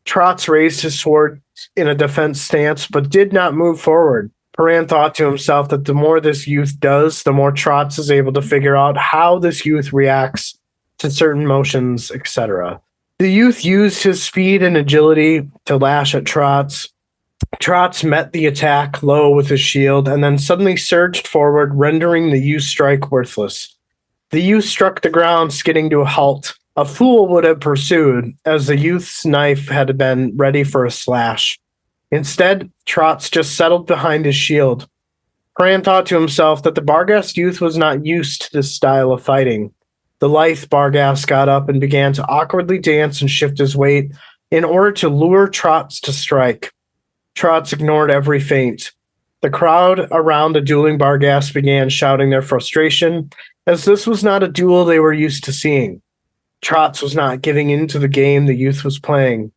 Trotts raised his sword in a defense stance, but did not move forward. Paran thought to himself that the more this youth does, the more Trotts is able to figure out how this youth reacts to certain motions, etc. The youth used his speed and agility to lash at Trotts. Trotts met the attack low with his shield and then suddenly surged forward, rendering the youth's strike worthless. The youth struck the ground, skidding to a halt. A fool would have pursued, as the youth's knife had been ready for a slash. Instead, Trotts just settled behind his shield. Paran thought to himself that the Barghast youth was not used to this style of fighting. The lithe Barghast got up and began to awkwardly dance and shift his weight in order to lure Trotts to strike. Trotts ignored every feint. The crowd around the dueling Barghast began shouting their frustration, as this was not a duel they were used to seeing. Trotts was not giving in to the game the youth was playing.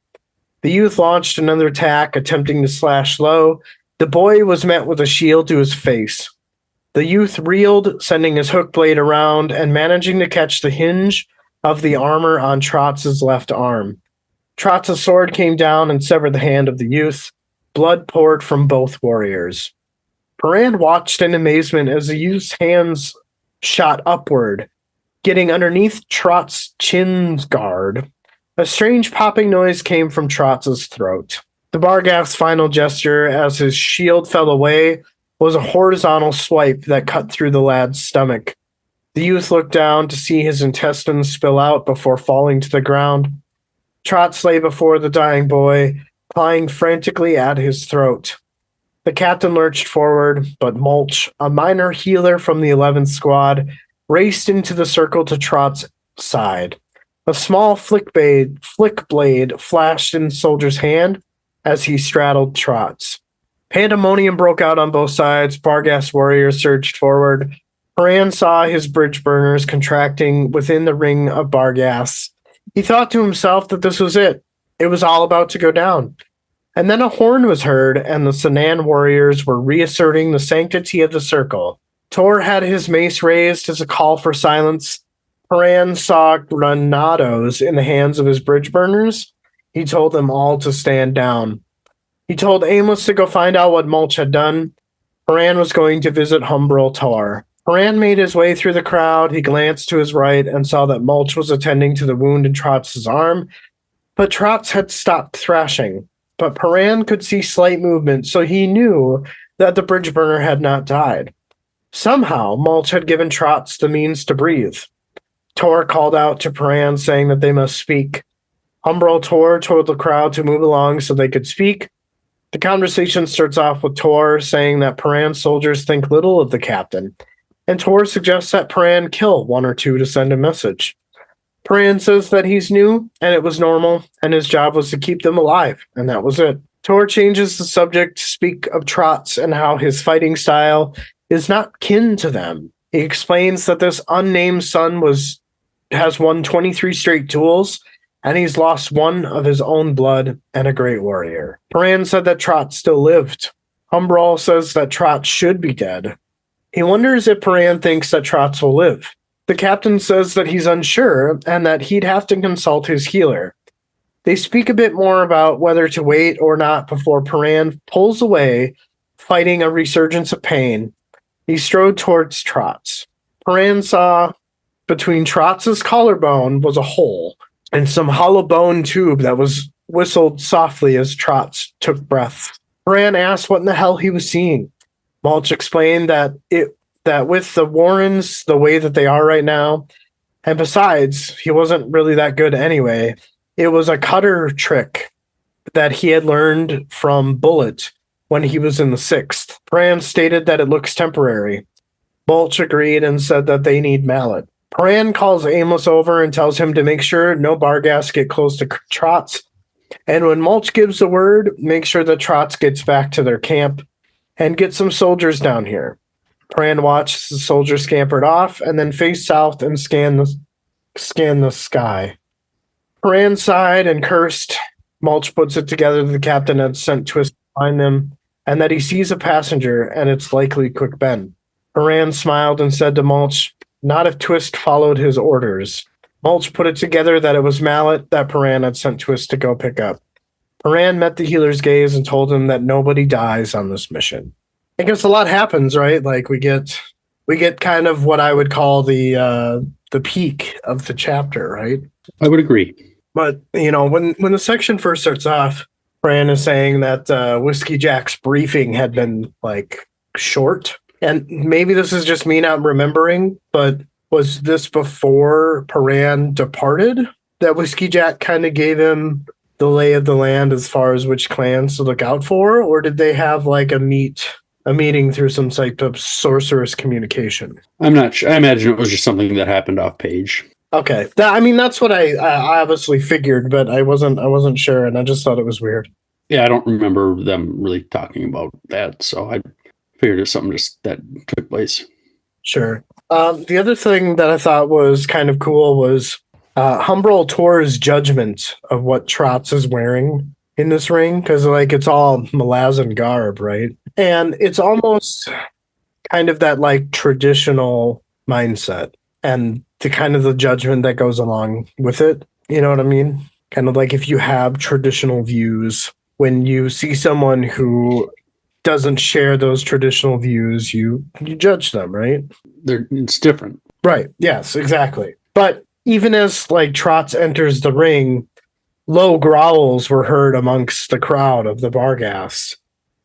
The youth launched another attack, attempting to slash low. The boy was met with a shield to his face. The youth reeled, sending his hook blade around and managing to catch the hinge of the armor on Trotts' left arm. Trotts' sword came down and severed the hand of the youth. Blood poured from both warriors. Paran watched in amazement as the youth's hands shot upward, getting underneath Trotts' chin guard. A strange popping noise came from Trotts' throat. The Barghast's final gesture, as his shield fell away, was a horizontal swipe that cut through the lad's stomach. The youth looked down to see his intestines spill out before falling to the ground. Trotts lay before the dying boy, clawing frantically at his throat. The captain lurched forward, but Mulch, a minor healer from the 11th squad, raced into the circle to Trotts' side. A small flick blade flashed in the soldier's hand as he straddled Trotts. Pandemonium broke out on both sides. Barghast warriors surged forward. Paran saw his Bridgeburners contracting within the ring of Barghast. He thought to himself that this was it. It was all about to go down. And then a horn was heard, and the Sanan warriors were reasserting the sanctity of the circle. Tor had his mace raised as a call for silence. Paran saw granados in the hands of his Bridgeburners. He told them all to stand down. He told Amos to go find out what Mulch had done. Paran was going to visit Humbrol Tor. Paran made his way through the crowd. He glanced to his right and saw that Mulch was attending to the wound in Trotts' arm, but Trotts had stopped thrashing. But Paran could see slight movement, so he knew that the Bridgeburner had not died. Somehow, Mulch had given Trotts the means to breathe. Tor called out to Paran, saying that they must speak. Humbrol Tor told the crowd to move along so they could speak. The conversation starts off with Tor saying that Paran's soldiers think little of the captain, and Tor suggests that Paran kill one or two to send a message. Paran says that he's new, and it was normal, and his job was to keep them alive, and that was it. Tor changes the subject to speak of Trotts and how his fighting style is not kin to them. He explains that this unnamed son has won 23 straight duels, and he's lost one of his own blood and a great warrior. Paran said that Trotts still lived. Humbrol says that Trotts should be dead. He wonders if Paran thinks that Trotts will live. The captain says that he's unsure and that he'd have to consult his healer. They speak a bit more about whether to wait or not before Paran pulls away, fighting a resurgence of pain. He strode towards Trotts. Paran saw between Trotts' collarbone was a hole and some hollow bone tube that was whistled softly as Trotts took breath. Paran asked what in the hell he was seeing. Mulch explained that with the Warrens the way that they are right now, and besides, he wasn't really that good anyway, it was a cutter trick that he had learned from Bullet when he was in the 6th. Paran stated that it looks temporary. Mulch agreed and said that they need Mallet. Paran calls Amos over and tells him to make sure no Barghast get close to Trotts, and when Mulch gives the word, make sure that Trotts gets back to their camp and get some soldiers down here. Paran watched the soldiers scampered off and then faced south and scanned the sky. Paran sighed and cursed. Mulch puts it together that the captain had sent Twist to find them and that he sees a passenger and it's likely Quick Ben. Paran smiled and said to Mulch, not if Twist followed his orders. Mulch put it together that it was Mallet that Paran had sent Twist to go pick up. Paran met the healer's gaze and told him that nobody dies on this mission. I guess a lot happens, right? Like we get kind of what I would call the peak of the chapter, right? I would agree. But when the section first starts off, Paran is saying that Whiskey Jack's briefing had been like short, and maybe this is just me not remembering, but was this before Paran departed that Whiskey Jack kind of gave him the lay of the land as far as which clans to look out for, or did they have like a meeting through some type of sorceress communication? I'm not sure. I imagine it was just something that happened off page. Okay, that's what I obviously figured, but I wasn't sure, and I just thought it was weird. Yeah, I don't remember them really talking about that, so I figured it's something just that took place. Sure. The other thing that I thought was kind of cool was Humbrol Tor's judgment of what Trotts is wearing in this ring, because like it's all Malazan garb, right? And it's almost kind of that like traditional mindset and the kind of the judgment that goes along with it. You know what I mean? Kind of like if you have traditional views, when you see someone who doesn't share those traditional views, you judge them, right? It's different. Right. Yes, exactly. But even as like Trotts enters the ring, low growls were heard amongst the crowd of the Barghast.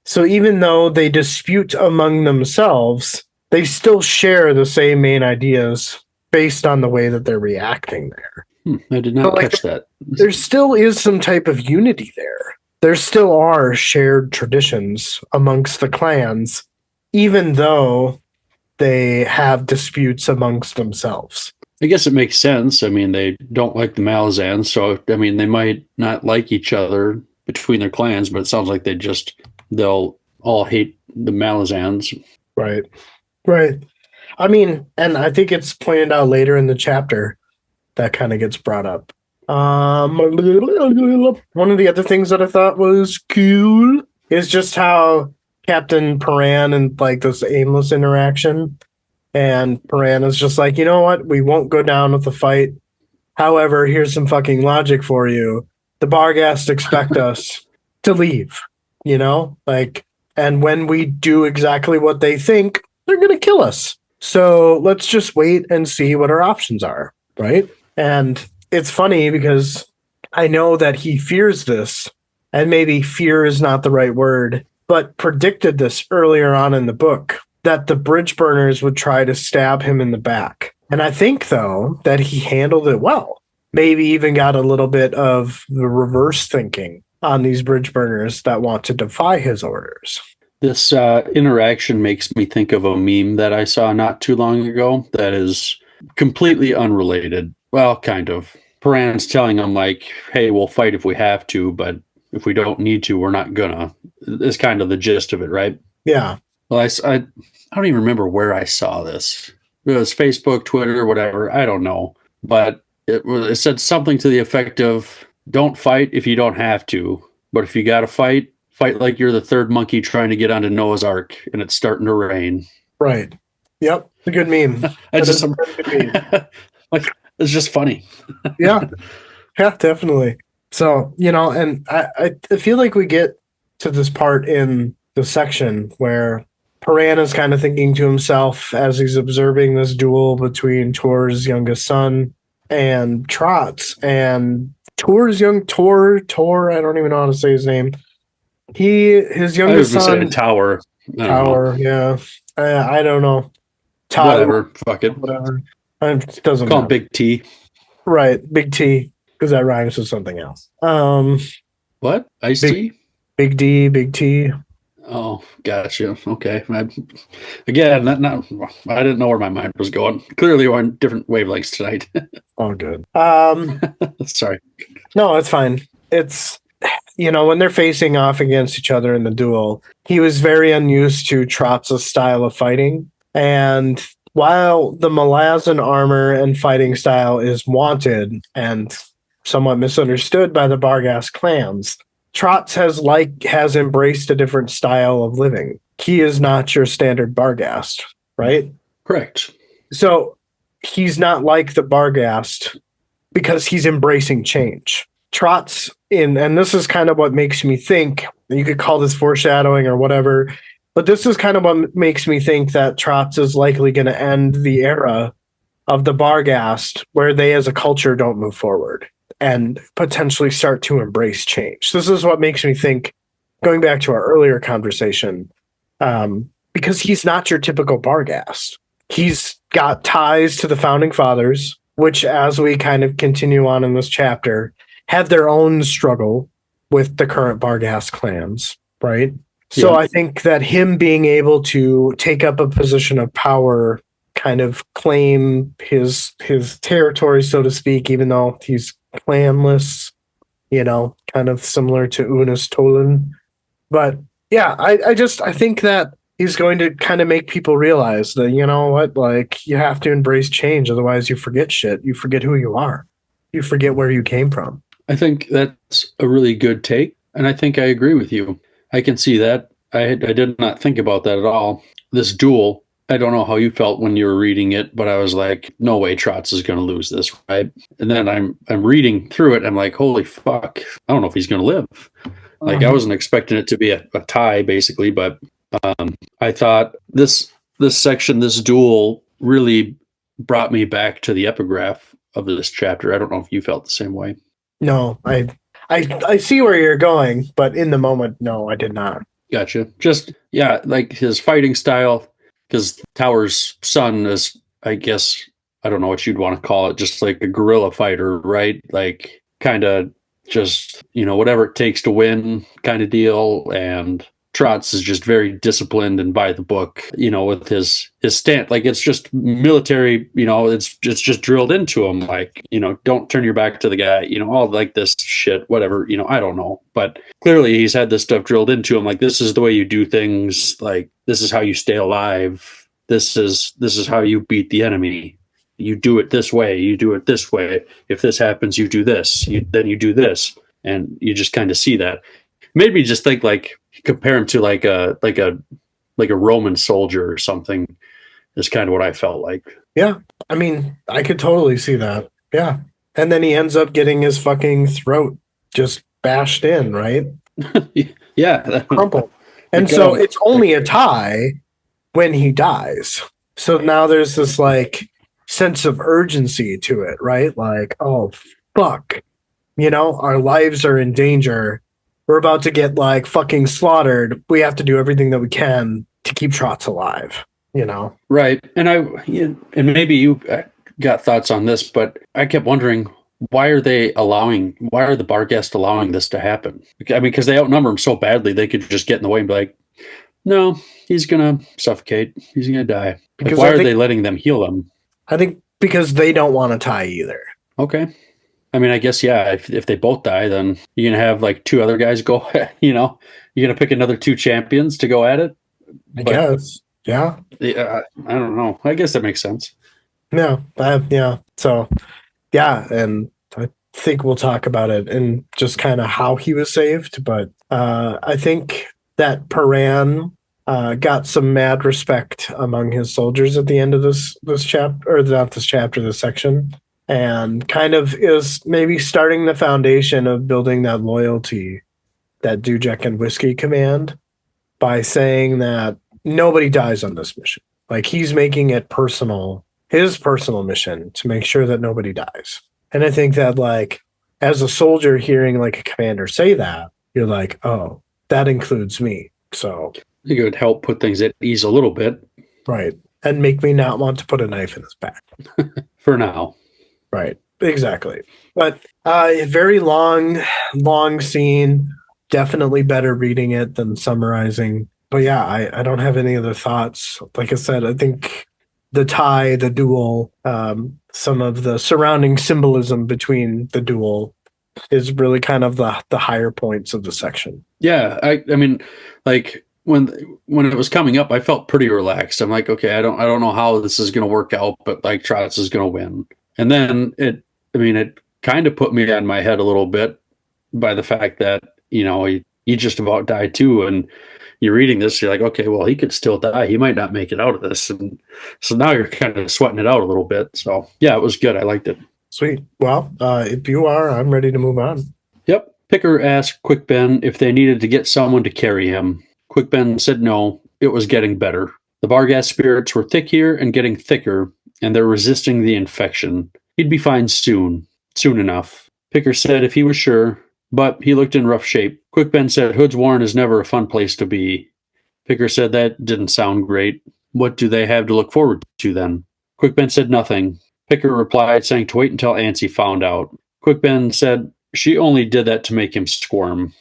So even though they dispute among themselves, they still share the same main ideas based on the way that they're reacting there. I did not catch that. There still is some type of unity there. There still are shared traditions amongst the clans, even though they have disputes amongst themselves. I guess it makes sense. I mean, they don't like the Malazan, so I mean, they might not like each other between their clans, but it sounds like they'll all hate the Malazans. Right. Right. I mean, and I think it's pointed out later in the chapter that kind of gets brought up. One of the other things that I thought was cool is just how Captain Paran and like this aimless interaction, and Paran is just like, you know what, we won't go down with the fight. However, here's some fucking logic for you. The Barghast expect us to leave, and when we do exactly what they think, they're gonna kill us. So let's just wait and see what our options are, right? And it's funny because I know that he fears this, and maybe fear is not the right word, but predicted this earlier on in the book, that the Bridgeburners would try to stab him in the back. And I think, though, that he handled it well. Maybe even got a little bit of the reverse thinking on these Bridgeburners that want to defy his orders. This interaction makes me think of a meme that I saw not too long ago that is completely unrelated. Well, kind of. Paran's telling him, like, hey, we'll fight if we have to, but if we don't need to, we're not gonna. It's kind of the gist of it, right? Yeah. Well, I don't even remember where I saw this. It was Facebook, Twitter, whatever. I don't know. But it said something to the effect of, don't fight if you don't have to. But if you got to fight like you're the third monkey trying to get onto Noah's Ark and it's starting to rain. Right. Yep. It's a good meme. It's just funny. Yeah. Yeah, definitely. So, and I feel like we get to this part in the section where Paran is kind of thinking to himself as he's observing this duel between Tor's youngest son and Trotts. And Tor's young Tor, I don't even know how to say his name. His youngest son. Tower. Yeah. I don't know. Tower. Whatever. Fuck it. Whatever. It doesn't call matter. Big T. Right. Big T. Because that rhymes with something else. What? Ice T? Big D, Big T. Oh, gotcha. Okay. I didn't know where my mind was going. Clearly, we're on different wavelengths tonight. All good. Sorry. No, it's fine. It's, when they're facing off against each other in the duel, he was very unused to Trotts' style of fighting. And while the Malazan armor and fighting style is wanted and somewhat misunderstood by the Barghast clans, Trotts has embraced a different style of living. He is not your standard Barghast, right? Correct. So he's not like the Barghast because he's embracing change. Trotts and this is kind of what makes me think, you could call this foreshadowing or whatever, but this is kind of what makes me think that Trotts is likely going to end the era of the Barghast where they as a culture don't move forward and potentially start to embrace change. This is what makes me think, going back to our earlier conversation, because he's not your typical Barghast. He's got ties to the founding fathers, which, as we kind of continue on in this chapter, have their own struggle with the current Barghast clans, right? So Yeah. I think that him being able to take up a position of power, kind of claim his territory, so to speak, even though he's clanless, kind of similar to Unis Tolan. But yeah, I think that he's going to kind of make people realize that, you know what, like, you have to embrace change, otherwise you forget shit. You forget who you are. You forget where you came from. I think that's a really good take, and I think I agree with you. I can see that. I did not think about that at all. This duel, I don't know how you felt when you were reading it, but I was like, no way Trotts is going to lose this, right? And then I'm reading through it, and I'm like, holy fuck, I don't know if he's going to live. Like, I wasn't expecting it to be a tie, basically, but I thought this section, this duel, really brought me back to the epigraph of this chapter. I don't know if you felt the same way. No, I see where you're going, but in the moment, no, I did not. Gotcha. Just, yeah, like his fighting style, because Tower's son is, I guess, I don't know what you'd want to call it, just like a guerrilla fighter, right? Like, kind of just, whatever it takes to win kind of deal. And Trotts is just very disciplined and by the book, with his stance. Like, it's just military, it's just drilled into him. Like, don't turn your back to the guy, all like this shit, whatever, I don't know. But clearly he's had this stuff drilled into him. Like, this is the way you do things. Like, this is how you stay alive. This is how you beat the enemy. You do it this way. You do it this way. If this happens, you do this. Then you do this. And you just kind of see that. Made me just think, like, compare him to like a Roman soldier or something is kind of what I felt like. Yeah. I mean, I could totally see that. Yeah. And then he ends up getting his fucking throat just bashed in, right? Yeah. Crumpled. And so it's only a tie when he dies. So now there's this like sense of urgency to it, right? Like, oh fuck. Our lives are in danger. We're about to get like fucking slaughtered. We have to do everything that we can to keep Trotts alive, Right. And maybe you got thoughts on this, but I kept wondering, why are the Barghast allowing this to happen? I mean, because they outnumber him so badly, they could just get in the way and be like, no, he's going to suffocate. He's going to die. Like, why are they letting them heal him? I think because they don't want to tie either. Okay. I mean, I guess, yeah, if they both die, then you're going to have like two other guys go, you're going to pick another two champions to go at it. I guess. Yeah. Yeah. I don't know. I guess that makes sense. Yeah. Yeah. So, yeah. And I think we'll talk about it and just kind of how he was saved. But I think that Paran got some mad respect among his soldiers at the end of this chapter, or not this chapter, this section. And kind of is maybe starting the foundation of building that loyalty that Dujek and Whiskey command by saying that nobody dies on this mission. Like, he's making it personal, his personal mission to make sure that nobody dies. And I think that, like, as a soldier hearing like a commander say that, you're like, oh, that includes me. So I think it would help put things at ease a little bit. Right. And make me not want to put a knife in his back. For now. Right. Exactly. But a very long scene. Definitely better reading it than summarizing. But yeah, I don't have any other thoughts. Like I said, I think the tie, the duel, some of the surrounding symbolism between the duel is really kind of the higher points of the section. Yeah. I mean, like, when it was coming up, I felt pretty relaxed. I'm like, okay, I don't know how this is going to work out, but like, Trotts is going to win. And then it kind of put me on my head a little bit by the fact that, he just about died too. And you're reading this, you're like, okay, well, he could still die. He might not make it out of this. And so now you're kind of sweating it out a little bit. So yeah, it was good. I liked it. Sweet. Well, if you are, I'm ready to move on. Yep. Picker asked Quick Ben if they needed to get someone to carry him. Quick Ben said no, it was getting better. The Barghast spirits were thick here and getting thicker, and they're resisting the infection. He'd be fine soon enough. Picker said if he was sure, but he looked in rough shape. Quick Ben said Hood's Warren is never a fun place to be. Picker said that didn't sound great. What do they have to look forward to then? Quick Ben said nothing. Picker replied, saying to wait until Antsy found out. Quick Ben said she only did that to make him squirm.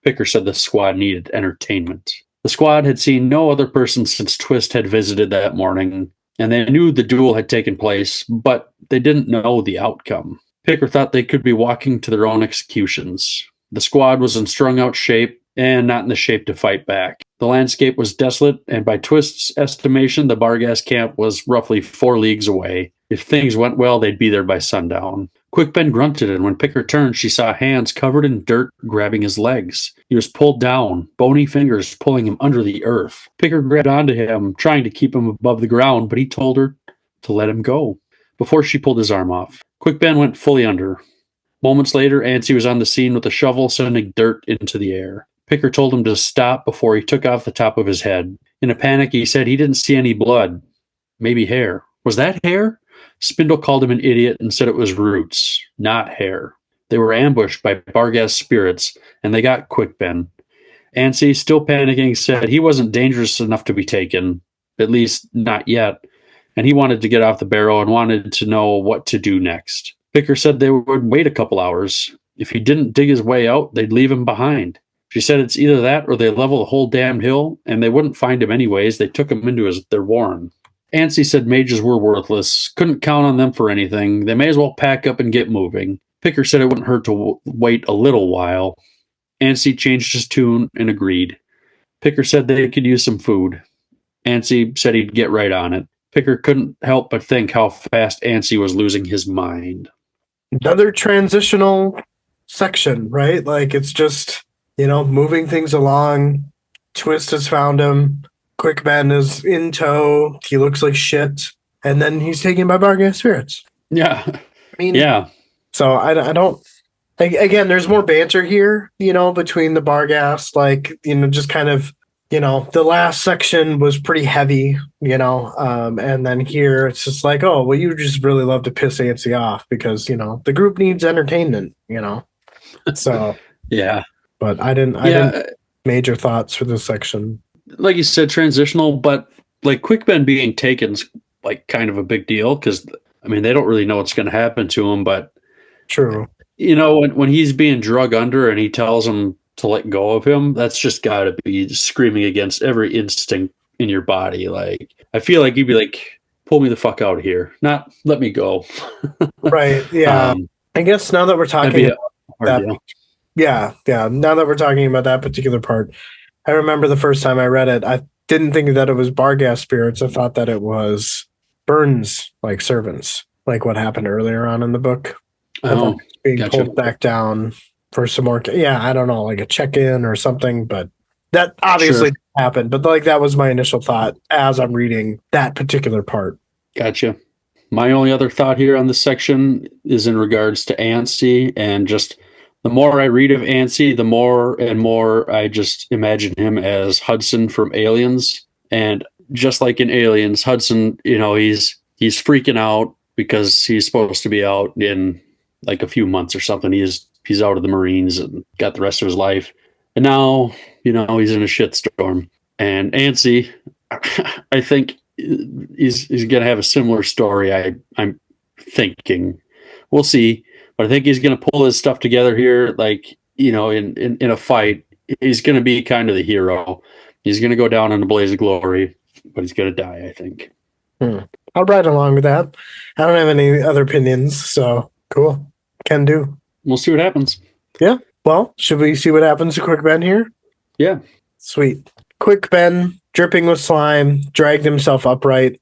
Picker said the squad needed entertainment. The squad had seen no other person since Twist had visited that morning, and they knew the duel had taken place, but they didn't know the outcome. Picker thought they could be walking to their own executions. The squad was in strung-out shape and not in the shape to fight back. The landscape was desolate, and by Twist's estimation, the Barghast camp was roughly 4 leagues away. If things went well, they'd be there by sundown. Quick Ben grunted, and when Picker turned, she saw hands covered in dirt grabbing his legs. He was pulled down, bony fingers pulling him under the earth. Picker grabbed onto him, trying to keep him above the ground, but he told her to let him go before she pulled his arm off. Quick Ben went fully under. Moments later, Antsy was on the scene with a shovel, sending dirt into the air. Picker told him to stop before he took off the top of his head. In a panic, he said he didn't see any blood. Maybe hair. Was that hair? Spindle called him an idiot and said it was roots, not hair. They were ambushed by Barghast spirits, and they got Quick Ben. Antsy, still panicking, said he wasn't dangerous enough to be taken, at least not yet, and he wanted to get off the barrow and wanted to know what to do next. Picker said they would wait a couple hours. If he didn't dig his way out, they'd leave him behind. She said it's either that or they level the whole damn hill, and they wouldn't find him anyways. They took him into their warren. Antsy said mages were worthless. Couldn't count on them for anything. They may as well pack up and get moving. Picker said it wouldn't hurt to wait a little while. Antsy changed his tune and agreed. Picker said they could use some food. Antsy said he'd get right on it. Picker couldn't help but think how fast Antsy was losing his mind. Another transitional section, right? Like it's just, moving things along. Twist has found him. Quick Ben is in tow. He looks like shit. And then he's taken by Barghast spirits. Yeah. I mean, yeah. So I don't. Again, there's more banter here, between the Barghast. Just kind of, the last section was pretty heavy, and then here it's just like, oh, well, you just really love to piss Antsy off because, the group needs entertainment, So, yeah. But I didn't major thoughts for this section. Like you said, transitional, but like Quick Ben being taken's like kind of a big deal because, they don't really know what's going to happen to him, but true. When he's being drug under and he tells him to let go of him, that's just got to be screaming against every instinct in your body. Like, I feel like you'd be like, pull me the fuck out of here, not let me go. Right. Yeah. I guess now that we're talking about that, now that we're talking about that particular part, I remember the first time I read it, I didn't think that it was Barghast spirits. I thought that it was Burns like servants, like what happened earlier on in the book. Oh, being gotcha. pulled back down for some more. Yeah, I don't know, like a check-in or something, but that obviously didn't happen. But that was my initial thought as I'm reading that particular part. Gotcha. My only other thought here on this section is in regards to Antsy, and just the more I read of Antsy, the more and more I just imagine him as Hudson from Aliens. And just like in Aliens, Hudson, he's freaking out because he's supposed to be out in like a few months or something. He's out of the Marines and got the rest of his life. And now, he's in a shitstorm. And Antsy, I think he's going to have a similar story. I'm thinking. We'll see. But I think he's going to pull his stuff together here, like, in a fight. He's going to be kind of the hero. He's going to go down in a blaze of glory, but he's going to die, I think. I'll ride along with that. I don't have any other opinions, so cool. Can do. We'll see what happens. Yeah. Well, should we see what happens to Quick Ben here? Yeah. Sweet. Quick Ben, dripping with slime, dragged himself upright,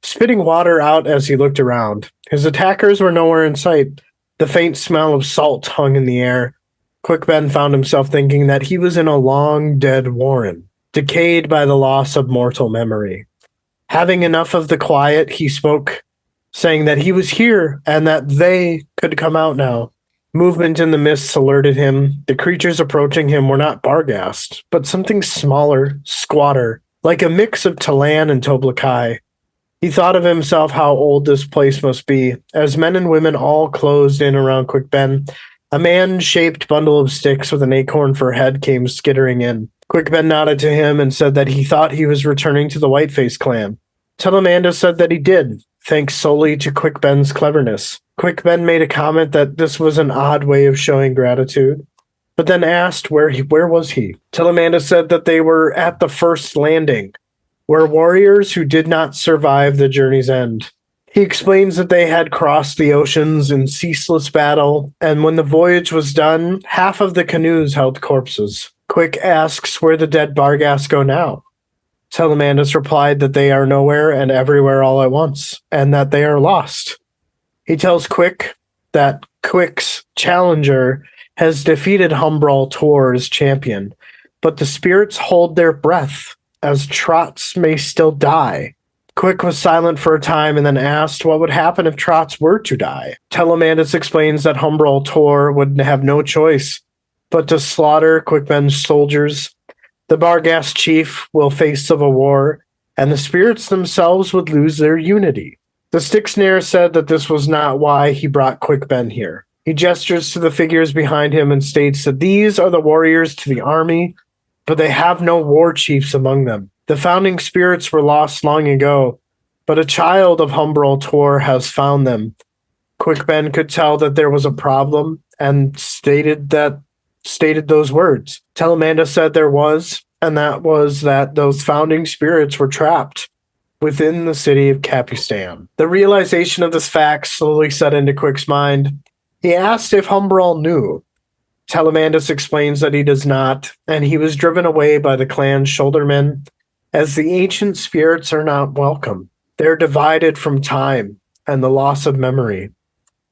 spitting water out as he looked around. His attackers were nowhere in sight. The faint smell of salt hung in the air. Quick Ben found himself thinking that he was in a long dead warren, decayed by the loss of mortal memory. Having enough of the quiet, he spoke saying that he was here and that they could come out now. Movement in the mists alerted him. The creatures approaching him were not Barghast, but something smaller, squatter, like a mix of Talan and Toblakai. He thought of himself how old this place must be, as men and women all closed in around Quick Ben. A man-shaped bundle of sticks with an acorn for a head came skittering in. Quick Ben nodded to him and said that he thought he was returning to the Whiteface clan. Telemanda said that he did, thanks solely to Quick Ben's cleverness. Quick Ben made a comment that this was an odd way of showing gratitude, but then asked where was he. Telemanda said that they were at the first landing, where warriors who did not survive the journey's end. He explains that they had crossed the oceans in ceaseless battle, and when the voyage was done, half of the canoes held corpses. Quick asks where the dead Barghast go now. Telemandus replied that they are nowhere and everywhere all at once, and that they are lost. He tells Quick that Quick's challenger has defeated Humbral Tor's champion, but the spirits hold their breath, as Trotts may still die. Quick was silent for a time and then asked what would happen if Trotts were to die. Telemandus explains that Humbral Tor would have no choice but to slaughter Quick Ben's soldiers. The Barghast chief will face civil war, and the spirits themselves would lose their unity. The stick snare said that this was not why he brought Quick Ben here. He gestures to the figures behind him and states that these are the warriors to the army, but they have no war chiefs among them. The founding spirits were lost long ago, but a child of Humbral Tor has found them. Quick Ben could tell that there was a problem and stated those words. Telemanda said there was, and that was that those founding spirits were trapped within the city of Capistan. The realization of this fact slowly set into Quick's mind. He asked if Humbral knew. Telemandus explains that he does not, and he was driven away by the clan's shouldermen, as the ancient spirits are not welcome. They're divided from time and the loss of memory.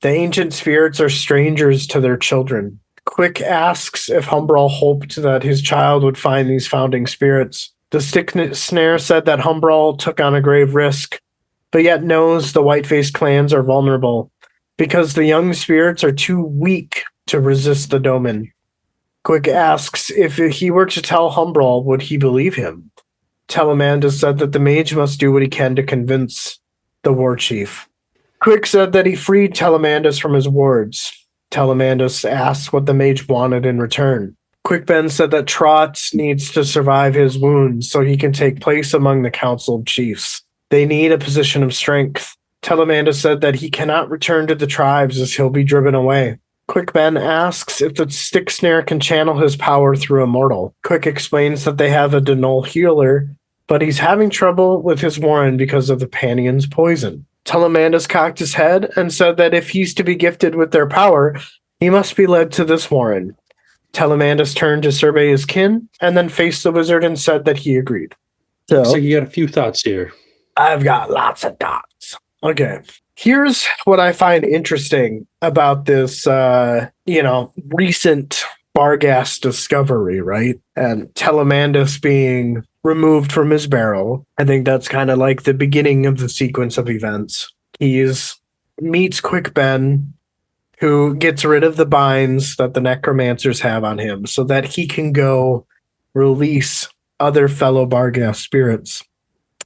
The ancient spirits are strangers to their children. Quick asks if Humbral hoped that his child would find these founding spirits. The stick snare said that Humbral took on a grave risk, but yet knows the Whiteface clans are vulnerable, because the young spirits are too weak to resist the Domin. Quick asks if he were to tell Humbral, would he believe him? Telemandus said that the mage must do what he can to convince the war chief. Quick said that he freed Telemandus from his wards. Telemandus asked what the mage wanted in return. Quick Ben said that Trotts needs to survive his wounds so he can take place among the council of chiefs. They need a position of strength. Telemandus said that he cannot return to the tribes as he'll be driven away. Quick Ben asks if the stick snare can channel his power through a mortal. Quick explains that they have a Denol healer, but he's having trouble with his warren because of the Panion's poison. Telemandus cocked his head and said that if he's to be gifted with their power, he must be led to this warren. Telemandus turned to survey his kin and then faced the wizard and said that he agreed. So you got a few thoughts here. I've got lots of thoughts. Okay. Here's what I find interesting about this, recent Barghast discovery, right? And Telemandus being removed from his barrow. I think that's kind of like the beginning of the sequence of events. He meets Quick Ben, who gets rid of the binds that the necromancers have on him so that he can go release other fellow Barghast spirits.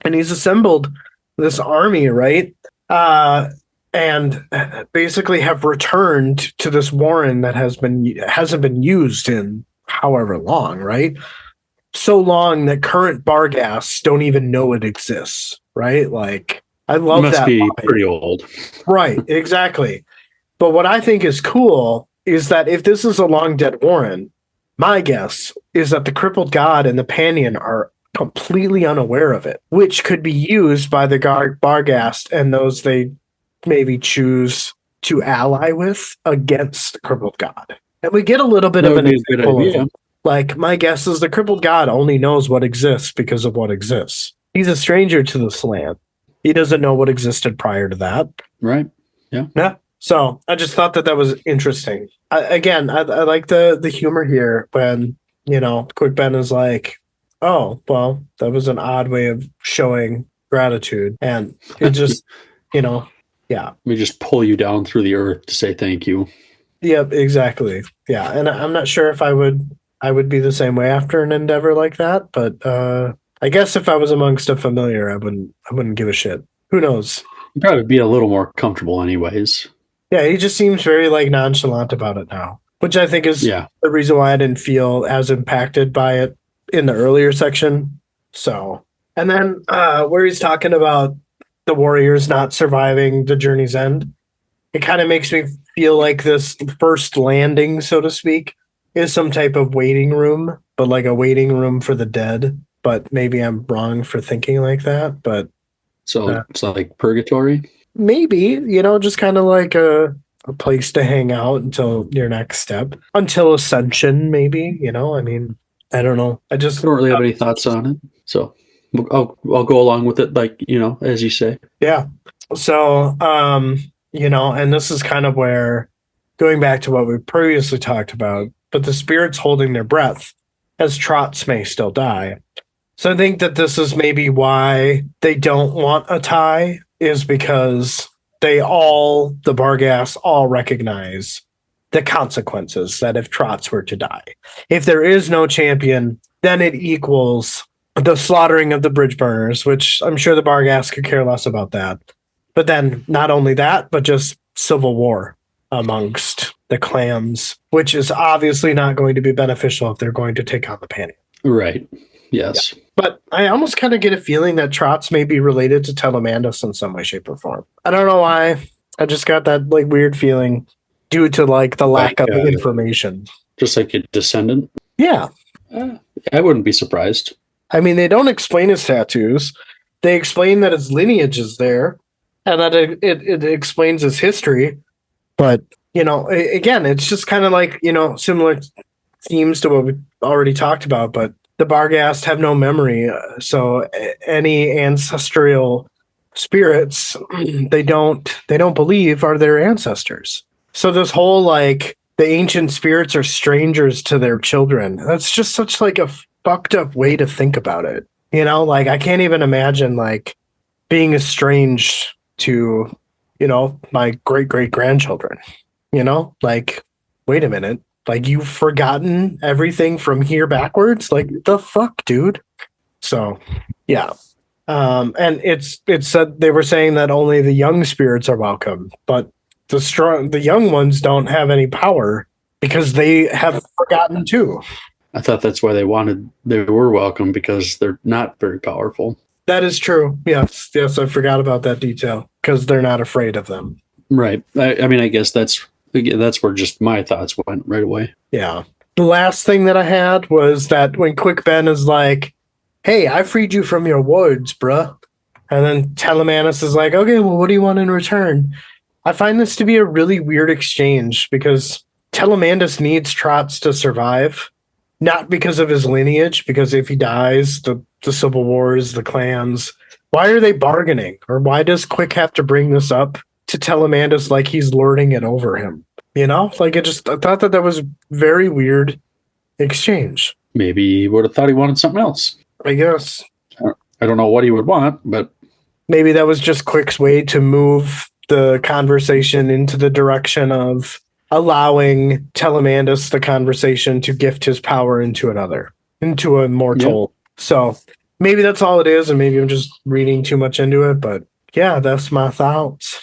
And he's assembled this army, right? And basically have returned to this warren that hasn't been used in however long, right? So long that current Barghasts don't even know it exists, right? Like, I love that. It must be line. pretty old. Right, exactly. But what I think is cool is that if this is a long dead warren, my guess is that the crippled god and the Panion are completely unaware of it, which could be used by the Barghast and those they maybe choose to ally with against the crippled god. And we get a little bit of an example of, like, my guess is the crippled god only knows what exists because of what exists. He's a stranger to this land. He doesn't know what existed prior to that. Right. Yeah. Yeah. So I just thought that was interesting. I like the humor here when, Quick Ben is like, oh, well, that was an odd way of showing gratitude. And it just, Yeah. Let me just pull you down through the earth to say thank you. Yep, exactly. Yeah, and I'm not sure if I would be the same way after an endeavor like that, but I guess if I was amongst a familiar, I wouldn't give a shit. Who knows? You'd probably be a little more comfortable anyways. Yeah, he just seems very like nonchalant about it now, which I think is Yeah. the reason why I didn't feel as impacted by it in the earlier section. So, and then where he's talking about the warriors not surviving the journey's end, it kind of makes me feel like this first landing, so to speak, is some type of waiting room, but like a waiting room for the dead. But maybe I'm wrong for thinking like that. But So it's like purgatory. maybe, just kind of like a place to hang out until your next step, until ascension, maybe, I mean, I don't know. I I just, don't really have any thoughts on it. So I'll go along with it, like, as you say. yeah. So, and this is kind of where going back to what we previously talked about, but the spirits holding their breath as Trotts may still die. So I think that this is maybe why they don't want a tie, is because the Barghast all recognize the consequences that if Trotts were to die. If there is no champion, then it equals the slaughtering of the Bridgeburners, which I'm sure the Barghast could care less about that. But then not only that, but just civil war amongst the clans, which is obviously not going to be beneficial if they're going to take on the Pantheon. Right. Yes. But I almost kind of get a feeling that Trotts may be related to Telemandus in some way, shape, or form. I don't know why. I just got that like weird feeling due to like the lack of information. Just like a descendant. Yeah. I wouldn't be surprised. I mean, they don't explain his tattoos. They explain that his lineage is there and that it explains his history. But, again, it's just kind of like, similar themes to what we already talked about, but the Barghast have no memory, so any ancestral spirits they don't believe are their ancestors. So this whole like the ancient spirits are strangers to their children. That's just such like a fucked up way to think about it. Like I can't even imagine like being estranged to, my great great grandchildren. Like wait a minute. Like you've forgotten everything from here backwards? Like the fuck, dude? So yeah. And it's said they were saying that only the young spirits are welcome, but the young ones don't have any power because they have forgotten too. I thought that's why they were welcome, because they're not very powerful. That is true. Yes, I forgot about that detail because they're not afraid of them. Right. I mean, I guess that's where just my thoughts went right away. Yeah. The last thing that I had was that when Quick Ben is like, hey, I freed you from your woods, bruh. And then Telemandus is like, okay, well, what do you want in return? I find this to be a really weird exchange because Telemandus needs Trotts to survive, not because of his lineage, because if he dies, the civil wars, the clans, why are they bargaining? Or why does Quick have to bring this up to Telemandus like he's lording it over him? Like I thought that was very weird exchange. Maybe he would have thought he wanted something else. I guess. I don't know what he would want, but maybe that was just Quick's way to move the conversation into the direction of allowing Telemandus the conversation to gift his power into a mortal. Yep. So maybe that's all it is, and maybe I'm just reading too much into it, but yeah, that's my thoughts.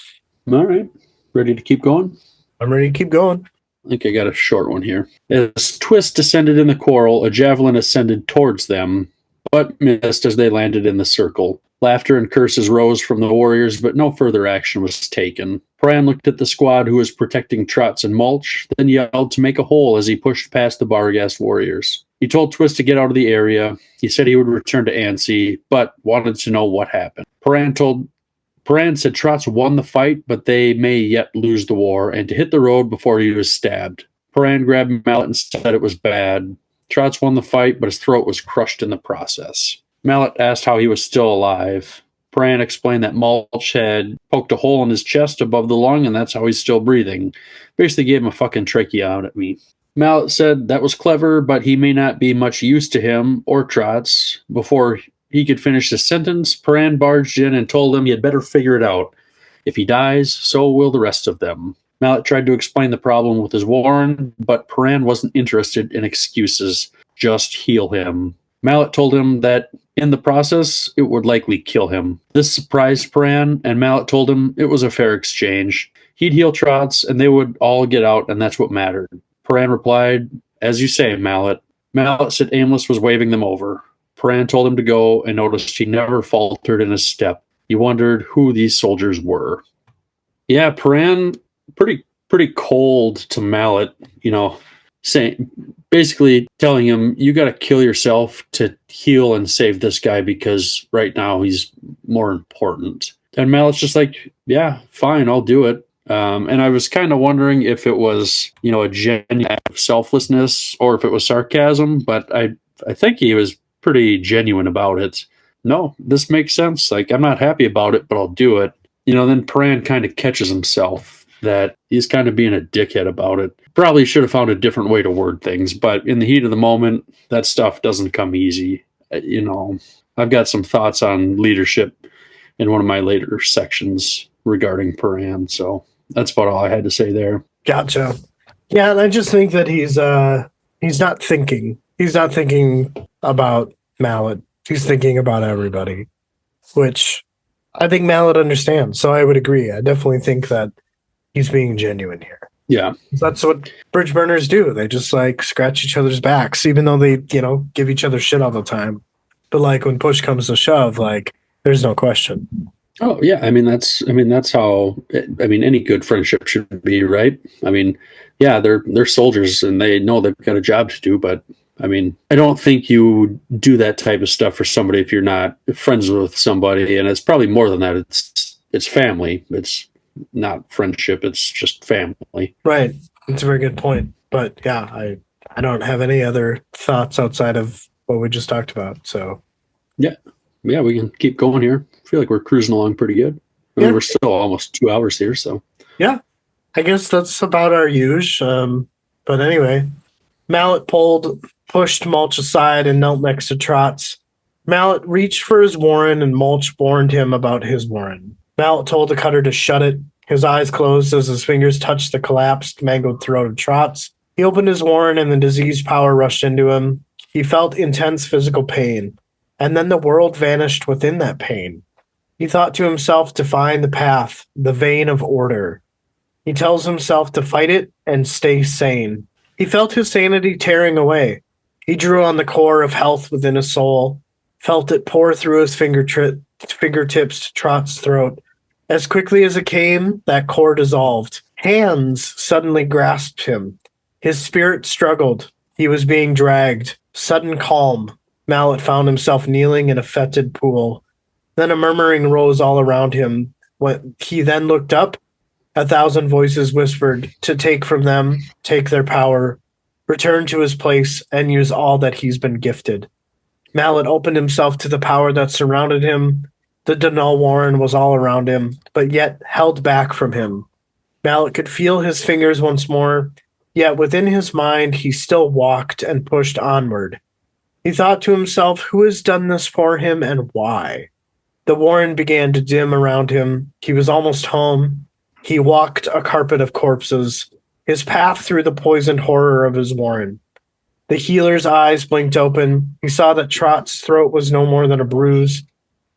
All right. Ready to keep going? I'm ready to keep going. I think I got a short one here. As Twist descended in the quarrel, a javelin ascended towards them, but missed as they landed in the circle. Laughter and curses rose from the warriors, but no further action was taken. Pran looked at the squad who was protecting Trotts and Mulch, then yelled to make a hole as he pushed past the Barghast warriors. He told Twist to get out of the area. He said he would return to Ansi, but wanted to know what happened. Pran said Trotts won the fight, but they may yet lose the war, and to hit the road before he was stabbed. Pran grabbed Mallet and said it was bad. Trotts won the fight, but his throat was crushed in the process. Mallet asked how he was still alive. Pran explained that Mulch had poked a hole in his chest above the lung, and that's how he's still breathing. Basically gave him a fucking tracheotomy. Mallet said that was clever, but he may not be much use to him or Trotts. Before he could finish his sentence, Pran barged in and told him he had better figure it out. If he dies, so will the rest of them. Mallet tried to explain the problem with his warren, but Paran wasn't interested in excuses. Just heal him. Mallet told him that in the process, it would likely kill him. This surprised Paran, and Mallet told him it was a fair exchange. He'd heal Trotts, and they would all get out, and that's what mattered. Paran replied, "As you say, Mallet." Mallet said Aimless was waving them over. Paran told him to go, and noticed he never faltered in his step. He wondered who these soldiers were. Yeah, Paran, pretty cold to Mallet, saying, basically telling him, you got to kill yourself to heal and save this guy because right now he's more important. And Mallet's just like, yeah, fine, I'll do it. And I was kind of wondering if it was, a genuine act of selflessness or if it was sarcasm, but I think he was pretty genuine about it. No, this makes sense. Like, I'm not happy about it, but I'll do it. Then Paran kind of catches himself that he's kind of being a dickhead about it. Probably should have found a different way to word things, but in the heat of the moment, that stuff doesn't come easy. I've got some thoughts on leadership in one of my later sections regarding Paran, so that's about all I had to say there. Gotcha. Yeah, and I just think that he's not thinking. He's not thinking about Mallet. He's thinking about everybody, which I think Mallet understands. So I would agree. I definitely think that he's being genuine here. Yeah. That's what Bridgeburners do. They just scratch each other's backs, even though they, give each other shit all the time. But when push comes to shove, there's no question. Oh yeah. That's how, any good friendship should be, right? Yeah, they're soldiers and they know they've got a job to do, but I don't think you do that type of stuff for somebody if you're not friends with somebody, and it's probably more than that. It's family. It's not friendship. It's just family. Right. It's a very good point. But yeah, I don't have any other thoughts outside of what we just talked about. So yeah, we can keep going here. I feel like we're cruising along pretty good. We're still almost 2 hours here, so yeah, I guess that's about our use. But anyway, Mallet pushed Mulch aside and knelt next to Trotts. Mallet reached for his warren, and Mulch warned him about his warren. Mallet told the cutter to shut it. His eyes closed as his fingers touched the collapsed, mangled throat of Trotts. He opened his warren, and the diseased power rushed into him. He felt intense physical pain, and then the world vanished within that pain. He thought to himself to find the path, the vein of order. He tells himself to fight it and stay sane. He felt his sanity tearing away. He drew on the core of health within his soul, felt it pour through his fingertips to Trot's throat. As quickly as it came, that core dissolved. Hands suddenly grasped him. His spirit struggled. He was being dragged. Sudden calm. Mallet found himself kneeling in a fetid pool. Then a murmuring rose all around him. When he then looked up, 1,000 voices whispered to take from them, take their power, return to his place, and use all that he's been gifted. Mallet opened himself to the power that surrounded him. The Denal Warren was all around him, but yet held back from him. Mallet could feel his fingers once more, yet within his mind he still walked and pushed onward. He thought to himself, who has done this for him and why? The Warren began to dim around him. He was almost home. He walked a carpet of corpses, his path through the poisoned horror of his Warren. The healer's eyes blinked open. He saw that Trot's throat was no more than a bruise.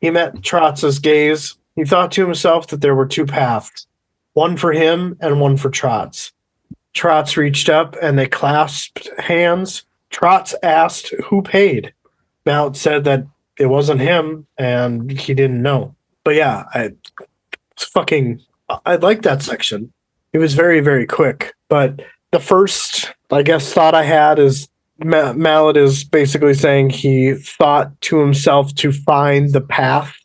He met Trot's gaze. He thought to himself that there were two paths, one for him and one for Trot's. Trot's reached up and they clasped hands. Trot's asked who paid. Mallet said that it wasn't him and he didn't know. But yeah, I like that section. It was very, very quick. But the first, thought I had is Mallet is basically saying he thought to himself to find the path,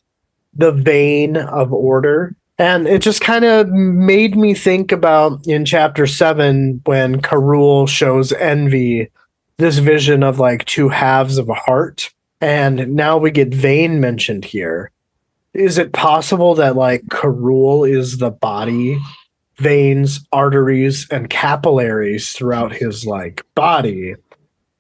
the vein of order. And it just kind of made me think about in chapter 7 when Karul shows Envy this vision of two halves of a heart. And now we get vein mentioned here. Is it possible that Karul is the body, veins, arteries, and capillaries throughout his body,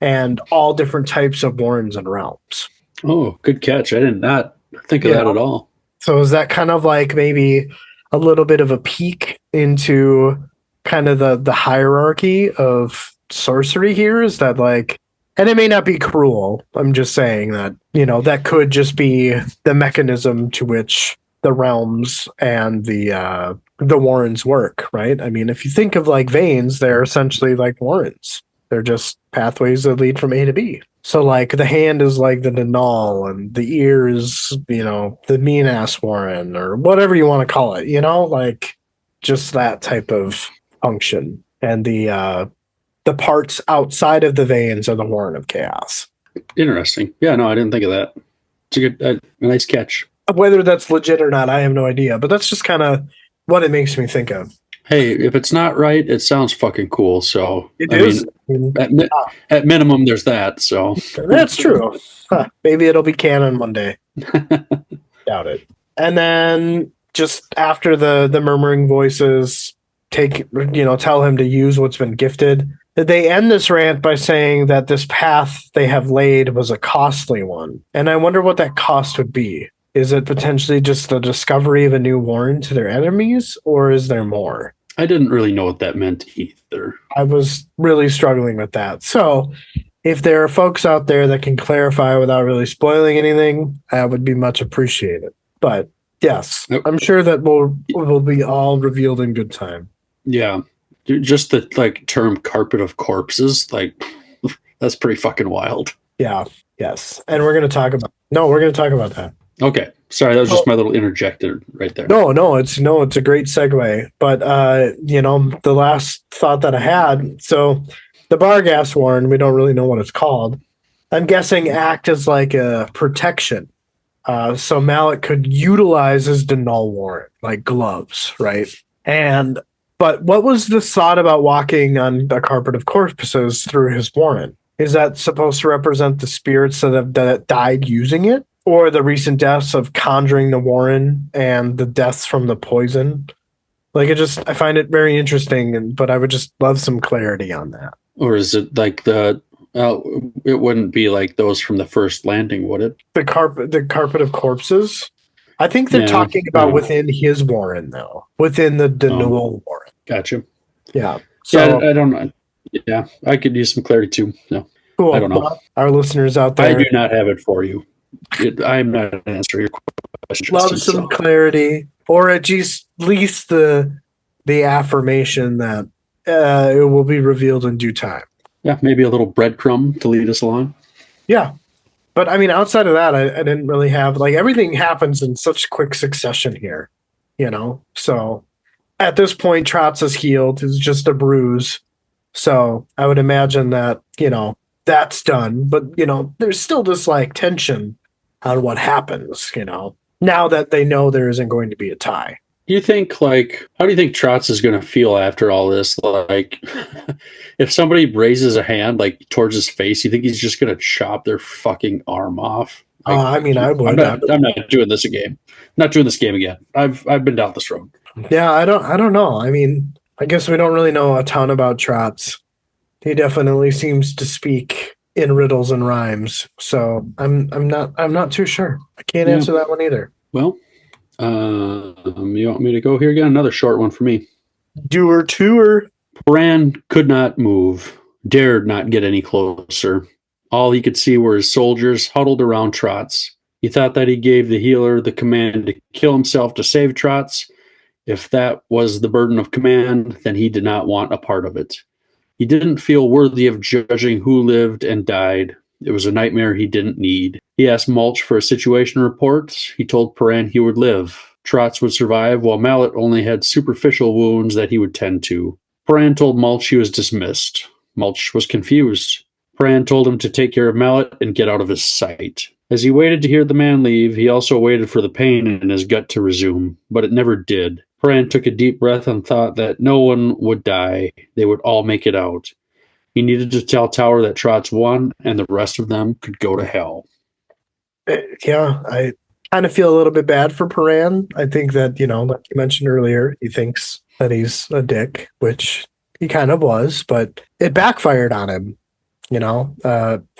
and all different types of warrens and realms? Oh, good catch. I did not think of that at all. So is that kind of maybe a little bit of a peek into kind of the hierarchy of sorcery here. Is that like, and it may not be cruel. I'm just saying that, that could just be the mechanism to which the realms and the warrens work, right? I mean, if you think of like veins, they're essentially like warrens. They're just pathways that lead from A to B. So like the hand is like the Denal, and the ear is, the mean ass warren, or whatever you want to call it, like just that type of function. And the parts outside of the veins are the Warren of Chaos. Interesting. Yeah, no, I didn't think of that. It's a good, a nice catch. Whether that's legit or not, I have no idea. But that's just kind of what it makes me think of. Hey, if it's not right, it sounds fucking cool. So It is. At minimum, there's that. So that's true. Huh, maybe it'll be canon one day. Doubt it. And then just after the murmuring voices tell him to use what's been gifted, they end this rant by saying that this path they have laid was a costly one. And I wonder what that cost would be. Is it potentially just the discovery of a new warren to their enemies, or is there more? I didn't really know what that meant either. I was really struggling with that. So if there are folks out there that can clarify without really spoiling anything, that would be much appreciated. But yes, I'm sure that will be all revealed in good time. Yeah. Just the like term carpet of corpses, like that's pretty fucking wild. Yeah. Yes. And we're going to talk about that. Okay. Sorry, that was just my little interjector right there. No, it's a great segue. But the last thought that I had, so the Barghast Warren, we don't really know what it's called. I'm guessing act as like a protection. So Mallet could utilize his Denal Warren, like gloves, right? But what was the thought about walking on the carpet of corpses through his warren? Is that supposed to represent the spirits that died using it? Or the recent deaths of conjuring the warren and the deaths from the poison? Like, I find it very interesting, but I would just love some clarity on that. Or is it like it wouldn't be like those from the first landing, would it? The carpet of corpses? I think they're talking about within his warren, though. Within the Denal warren. Gotcha. Yeah. So I don't know. Yeah, I could use some clarity too. No, cool. I don't know. Our listeners out there, I do not have it for you. I'm not answering your question. Love some clarity, or at least the affirmation that it will be revealed in due time. Yeah, maybe a little breadcrumb to lead us along. Yeah. But I mean, outside of that, I didn't really have, like, everything happens in such quick succession here, So at this point, Trotts is healed. It's just a bruise. So I would imagine that, that's done. But, there's still this like tension on what happens, now that they know there isn't going to be a tie. You think how do you think Trotts is going to feel after all this? Like, if somebody raises a hand like towards his face, you think he's just going to chop their fucking arm off? Like, I mean, I would. I'm not doing this again. Not doing this game again. I've been down this road. Yeah, I don't know. I mean, I guess we don't really know a ton about Trotts. He definitely seems to speak in riddles and rhymes. So I'm not too sure. I can't answer that one either. Well, you want me to go here again? Another short one for me. Doer tour. Bran could not move, dared not get any closer. All he could see were his soldiers huddled around Trotts. He thought that he gave the healer the command to kill himself to save Trotts. If that was the burden of command, then he did not want a part of it. He didn't feel worthy of judging who lived and died. It was a nightmare he didn't need. He asked Mulch for a situation report. He told Paran he would live. Trotts would survive, while Mallet only had superficial wounds that he would tend to. Paran told Mulch he was dismissed. Mulch was confused. Paran told him to take care of Mallet and get out of his sight. As he waited to hear the man leave, he also waited for the pain in his gut to resume, but it never did. Paran took a deep breath and thought that no one would die. They would all make it out. He needed to tell Tower that Trotts won, and the rest of them could go to hell. Yeah, I kind of feel a little bit bad for Paran. I think that, like you mentioned earlier, he thinks that he's a dick, which he kind of was, but it backfired on him.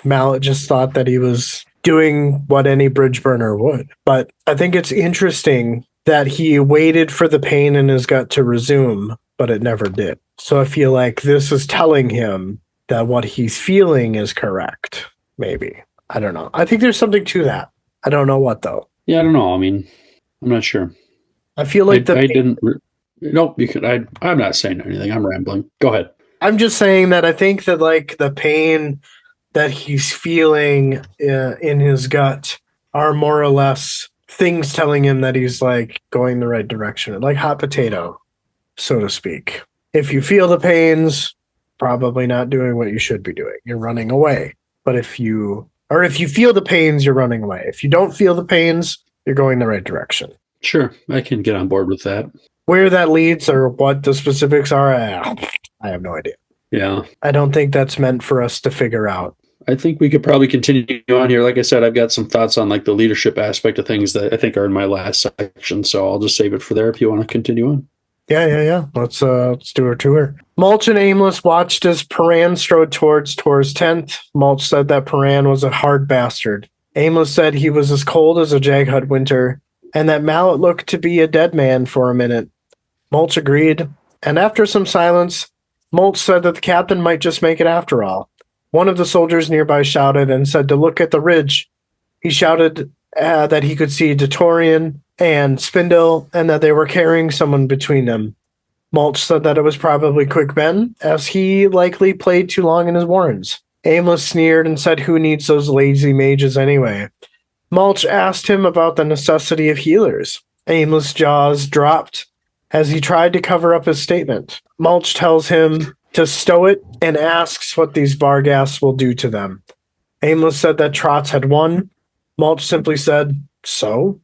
Mallet just thought that he was doing what any Bridgeburner would. But I think it's interesting that he waited for the pain in his gut to resume, but it never did. So I feel like this is telling him that what he's feeling is correct. Maybe. I don't know. I think there's something to that. I don't know what, though. Yeah, I don't know. I mean, I'm not sure. I feel like I didn't. Nope. You could. I'm not saying anything. I'm rambling. Go ahead. I'm just saying that I think that like the pain that he's feeling in his gut are more or less things telling him that he's like going the right direction, like hot potato, so to speak. If you feel the pains, probably not doing what you should be doing. You're running away. But if you feel the pains, you're running away. If you don't feel the pains, you're going the right direction. Sure, I can get on board with that. Where that leads or what the specifics are, I have no idea. Yeah. I don't think that's meant for us to figure out. I think we could probably continue on here. Like I said, I've got some thoughts on like the leadership aspect of things that I think are in my last section. So I'll just save it for there if you want to continue on. Yeah. Let's do our tour. Mulch and Aimless watched as Paran strode towards Tor's tent. Mulch said that Paran was a hard bastard. Aimless said he was as cold as a Jaghut winter, and that Mallet looked to be a dead man for a minute. Mulch agreed, and after some silence, Mulch said that the captain might just make it after all. One of the soldiers nearby shouted and said to look at the ridge. He shouted that he could see Datorian and Spindle and that they were carrying someone between them. Mulch said that it was probably Quick Ben, as he likely played too long in his warrens. Aimless sneered and said who needs those lazy mages anyway. Mulch asked him about the necessity of healers. Aimless' jaws dropped as he tried to cover up his statement. Mulch tells him to stow it and asks what these Barghast will do to them. Aimless said that Trotts had won. Mulch simply said, so?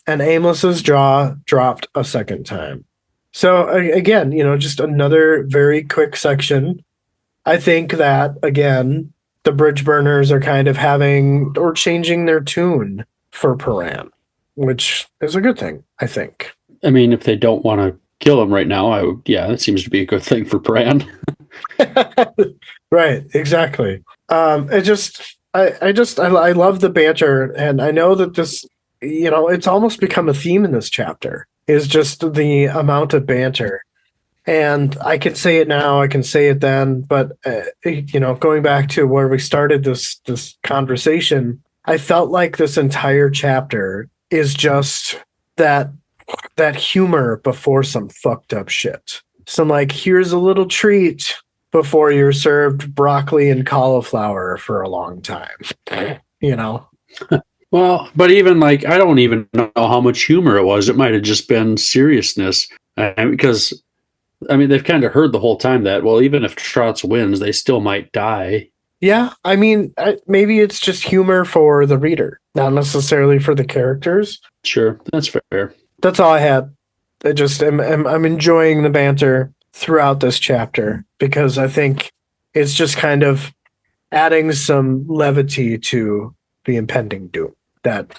And Aimless's jaw dropped a second time. So again, just another very quick section. I think that, again, the Bridgeburners are kind of having or changing their tune for Paran, which is a good thing, I think. I mean, if they don't want to kill him right now, that seems to be a good thing for Paran. Right, exactly. I love the banter, and I know that this, it's almost become a theme in this chapter, is just the amount of banter. And I can say it now, I can say it then, but going back to where we started this conversation, I felt like this entire chapter is just that humor before some fucked up shit. Some like, here's a little treat before you're served broccoli and cauliflower for a long time. Well, but even like, I don't even know how much humor it was. It might have just been seriousness. Because, I mean, they've kind of heard the whole time that, well, even if Trotts wins, they still might die. Yeah, I mean, maybe it's just humor for the reader, not necessarily for the characters. Sure, that's fair. That's all I had. I'm enjoying the banter throughout this chapter because I think it's just kind of adding some levity to the impending doom that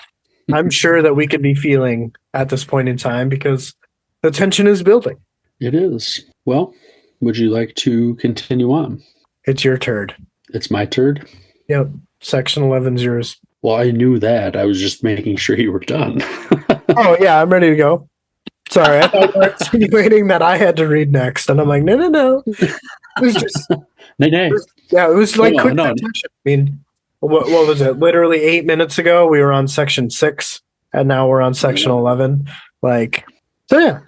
I'm sure that we could be feeling at this point in time because the tension is building. It is. Well, would you like to continue on? It's your turd. It's my turd? Yep. Section 11's yours. Well, I knew that. I was just making sure you were done. Oh, yeah, I'm ready to go. Sorry, I thought you were insinuating that I had to read next. And I'm like, no. It was just... Nay. It was like quick no. attention. I mean, what was it? Literally 8 minutes ago, we were on section 6, and now we're on section 11. Like, so yeah.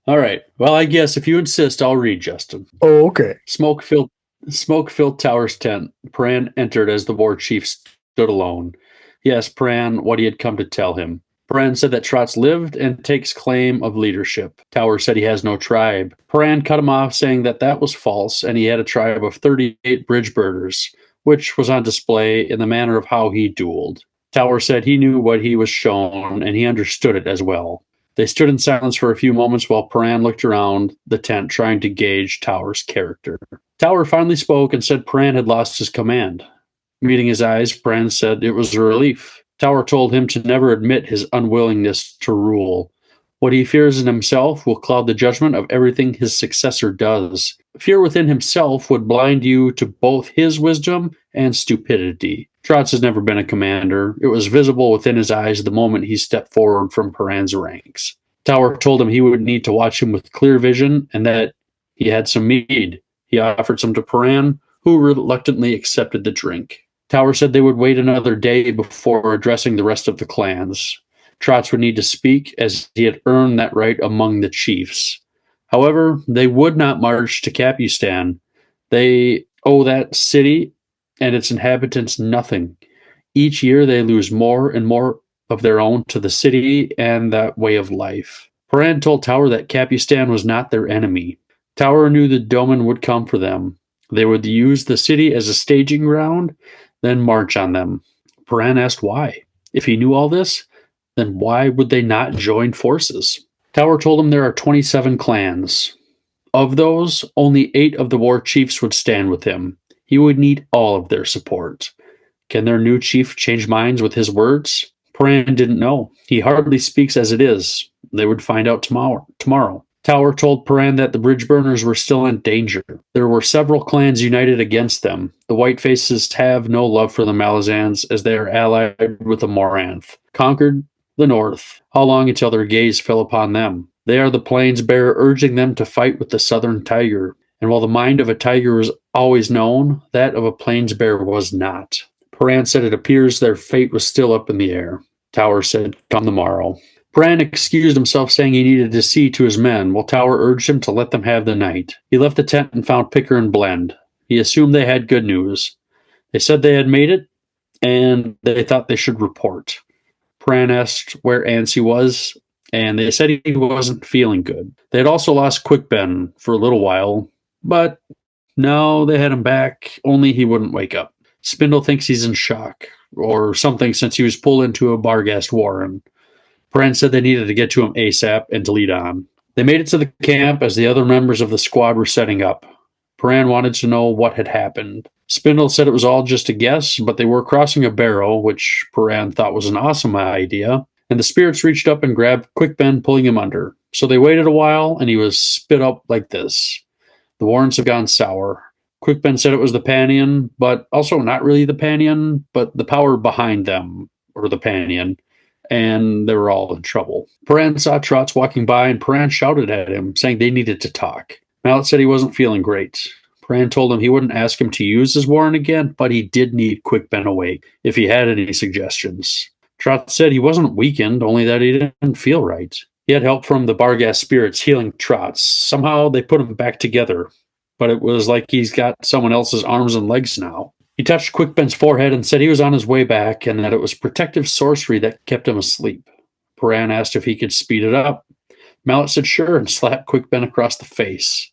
All right. Well, I guess if you insist, I'll read, Justin. Oh, okay. Smoke-filled tower's tent. Paran entered as the war chief stood alone. He asked Paran what he had come to tell him. Paran said that Trotts lived and takes claim of leadership. Tower said he has no tribe. Paran cut him off, saying that was false, and he had a tribe of 38 Bridgeburners, which was on display in the manner of how he dueled. Tower said he knew what he was shown, and he understood it as well. They stood in silence for a few moments while Paran looked around the tent, trying to gauge Tower's character. Tower finally spoke and said Paran had lost his command. Meeting his eyes, Paran said it was a relief. Tower told him to never admit his unwillingness to rule. What he fears in himself will cloud the judgment of everything his successor does. Fear within himself would blind you to both his wisdom and stupidity. Trotts has never been a commander. It was visible within his eyes the moment he stepped forward from Paran's ranks. Tower told him he would need to watch him with clear vision and that he had some mead. He offered some to Paran, who reluctantly accepted the drink. Tower said they would wait another day before addressing the rest of the clans. Trotts would need to speak, as he had earned that right among the chiefs. However, they would not march to Capistan. They owe that city and its inhabitants nothing. Each year they lose more and more of their own to the city and that way of life. Paran told Tower that Capistan was not their enemy. Tower knew the Doman would come for them. They would use the city as a staging ground, then march on them. Paran asked why. If he knew all this, then why would they not join forces? Tower told him there are 27 clans. Of those, only 8 of the war chiefs would stand with him. He would need all of their support. Can their new chief change minds with his words? Paran didn't know. He hardly speaks as it is. They would find out tomorrow. Tower told Paran that the Bridgeburners were still in danger. There were several clans united against them. The Whitefaces have no love for the Malazans, as they are allied with the Moranth, conquered the north. How long until their gaze fell upon them? They are the plains bearer urging them to fight with the southern tiger. And while the mind of a tiger was always known, that of a plains bear was not. Paran said it appears their fate was still up in the air. Tower said, come tomorrow. Paran excused himself, saying he needed to see to his men, while Tower urged him to let them have the night. He left the tent and found Picker and Blend. He assumed they had good news. They said they had made it, and they thought they should report. Paran asked where Ansi was, and they said he wasn't feeling good. They had also lost Quickben for a little while, but no, they had him back, only he wouldn't wake up. Spindle thinks he's in shock, or something, since he was pulled into a Barghast warren. Paran said they needed to get to him ASAP and to lead on. They made it to the camp as the other members of the squad were setting up. Paran wanted to know what had happened. Spindle said it was all just a guess, but they were crossing a barrow, which Paran thought was an awesome idea, and the spirits reached up and grabbed Quickben, pulling him under. So they waited a while, and he was spit up like this. The warrants have gone sour. Quickben said it was the Panion, but also not really the Panion, but the power behind them, or the Panion, and they were all in trouble. Paran saw Trotts walking by, and Paran shouted at him, saying they needed to talk. Mallet said he wasn't feeling great. Paran told him he wouldn't ask him to use his warrant again, but he did need Quickben awake if he had any suggestions. Trotts said he wasn't weakened, only that he didn't feel right. He had help from the Barghast spirits healing Trotts. Somehow they put him back together, but it was like he's got someone else's arms and legs now. He touched Quickben's forehead and said he was on his way back and that it was protective sorcery that kept him asleep. Paran asked if he could speed it up. Mallet said sure and slapped Quickben across the face.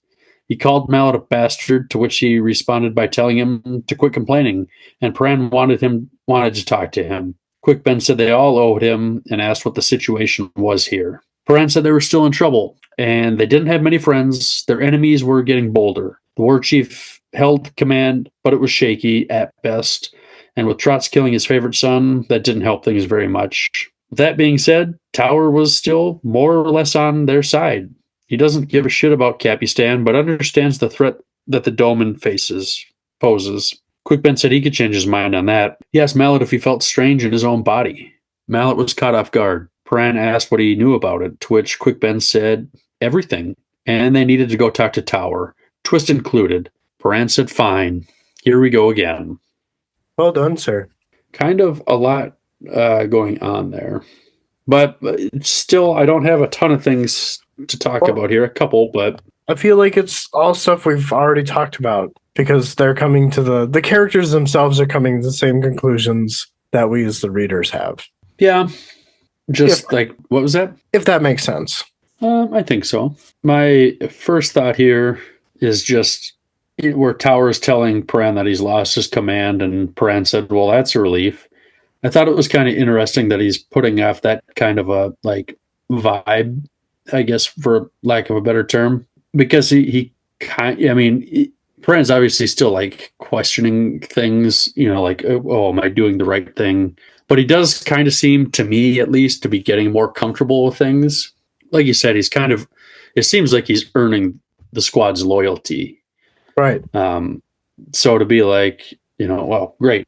He called Mallet a bastard, to which he responded by telling him to quit complaining, and Paran wanted to talk to him. Quickben said they all owed him and asked what the situation was here. Paran said they were still in trouble, and they didn't have many friends. Their enemies were getting bolder. The war chief held command, but it was shaky at best, and with Trotts killing his favorite son, that didn't help things very much. With that being said, Tower was still more or less on their side. He doesn't give a shit about Capistan, but understands the threat that the Doman poses. Quickben said he could change his mind on that. He asked Mallet if he felt strange in his own body. Mallet was caught off guard. Paran asked what he knew about it, to which Quickben said everything, and they needed to go talk to Tower, Twist included. Paran said fine. Here we go again. Well done, sir. Kind of a lot going on there. But still, I don't have a ton of things to talk about here. A couple, but I feel like it's all stuff we've already talked about because they're coming to the characters themselves are coming to the same conclusions that we as the readers have. Yeah. Just what was that? If that makes sense. I think so. My first thought here is just where Tower is telling Paran that he's lost his command, and Paran said, well, that's a relief. I thought it was kind of interesting that he's putting off that kind of a vibe, I guess, for lack of a better term, because Paran's obviously still questioning things, oh, am I doing the right thing? But he does kind of seem, to me at least, to be getting more comfortable with things. Like you said, it seems like he's earning the squad's loyalty. Right. So to be like, well, great.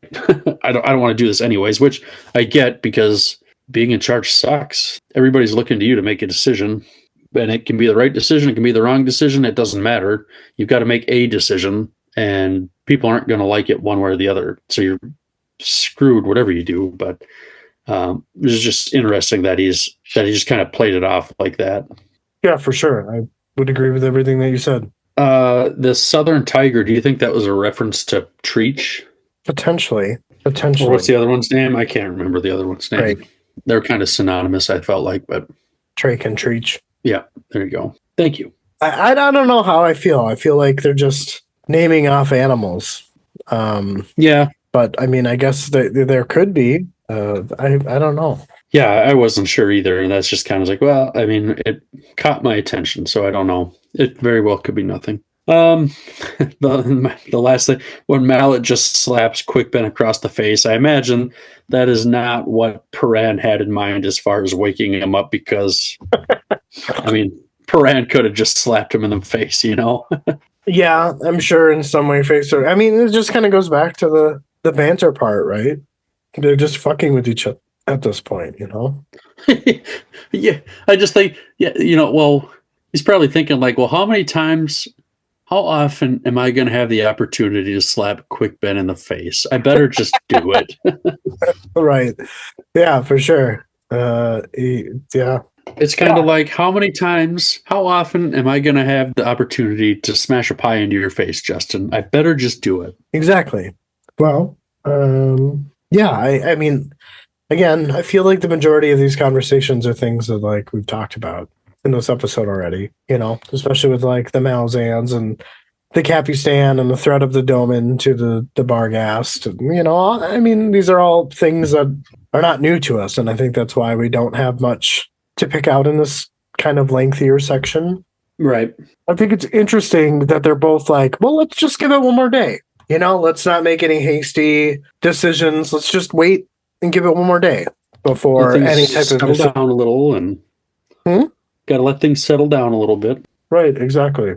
I don't want to do this anyways, which I get because being in charge sucks. Everybody's looking to you to make a decision, and it can be the right decision. It can be the wrong decision. It doesn't matter. You've got to make a decision, and people aren't going to like it one way or the other. So you're screwed whatever you do. But it's just interesting that he just kind of played it off like that. Yeah, for sure. I would agree with everything that you said. The Southern Tiger, do you think that was a reference to Treach? Potentially. Or what's the other one's name? I can't remember the other one's name. Drake. They're kind of synonymous, I felt like, but Drake and Treach. Yeah, there you go. Thank you. I don't know how I feel. I feel like they're just naming off animals. Yeah. But I mean, I guess there could be. I don't know. Yeah, I wasn't sure either. And that's just kind of like, well, I mean, it caught my attention, so I don't know. It very well could be nothing. The last thing, when Mallet just slaps Quickben across the face, I imagine that is not what Paran had in mind as far as waking him up, because, I mean, Paran could have just slapped him in the face, Yeah, I'm sure in some way, I mean, it just kind of goes back to the banter part, right? They're just fucking with each other at this point, Yeah, I just think, well, he's probably thinking like, well, how often am I going to have the opportunity to slap Quickben in the face? I better just do it. Right. Yeah, for sure. Yeah. It's kind of like, how often am I going to have the opportunity to smash a pie into your face, Justin? I better just do it. Exactly. Well, yeah, I mean, again, I feel like the majority of these conversations are things that like we've talked about in this episode already, especially with like the Malazans and the Capistan and the threat of the Doman to the Barghast. I mean, these are all things that are not new to us, and I think that's why we don't have much to pick out in this kind of lengthier section. Right. I think it's interesting that they're both like, well, let's just give it one more day. Let's not make any hasty decisions. Let's just wait and give it one more day before any type of settle down a little, and got to let things settle down a little bit. Right. Exactly.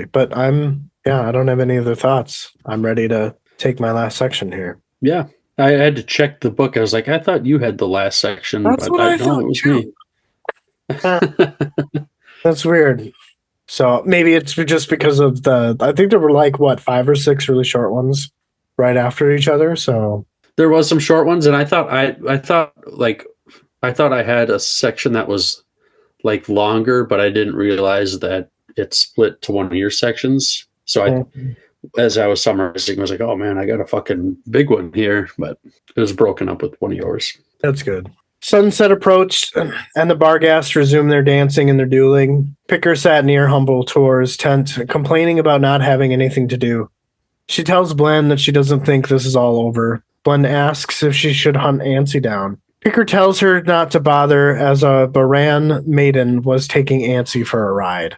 But I don't have any other thoughts. I'm ready to take my last section here. Yeah. I had to check the book. I was like, I thought you had the last section. That's what I thought, it was too. Me. That's weird. So maybe it's just because of I think there were like 5 or 6 really short ones right after each other. So there was some short ones, and I thought I had a section that was like longer, but I didn't realize that it split to one of your sections. So as I was summarizing, I was like, oh man, I got a fucking big one here, but it was broken up with one of yours. That's good. Sunset approached, and the Barghast resumed their dancing and their dueling. Picker sat near Humble Tor's tent, complaining about not having anything to do. She tells Blen that she doesn't think this is all over. Blen asks if she should hunt Ansi down. Picker tells her not to bother, as a Baran maiden was taking Ansi for a ride.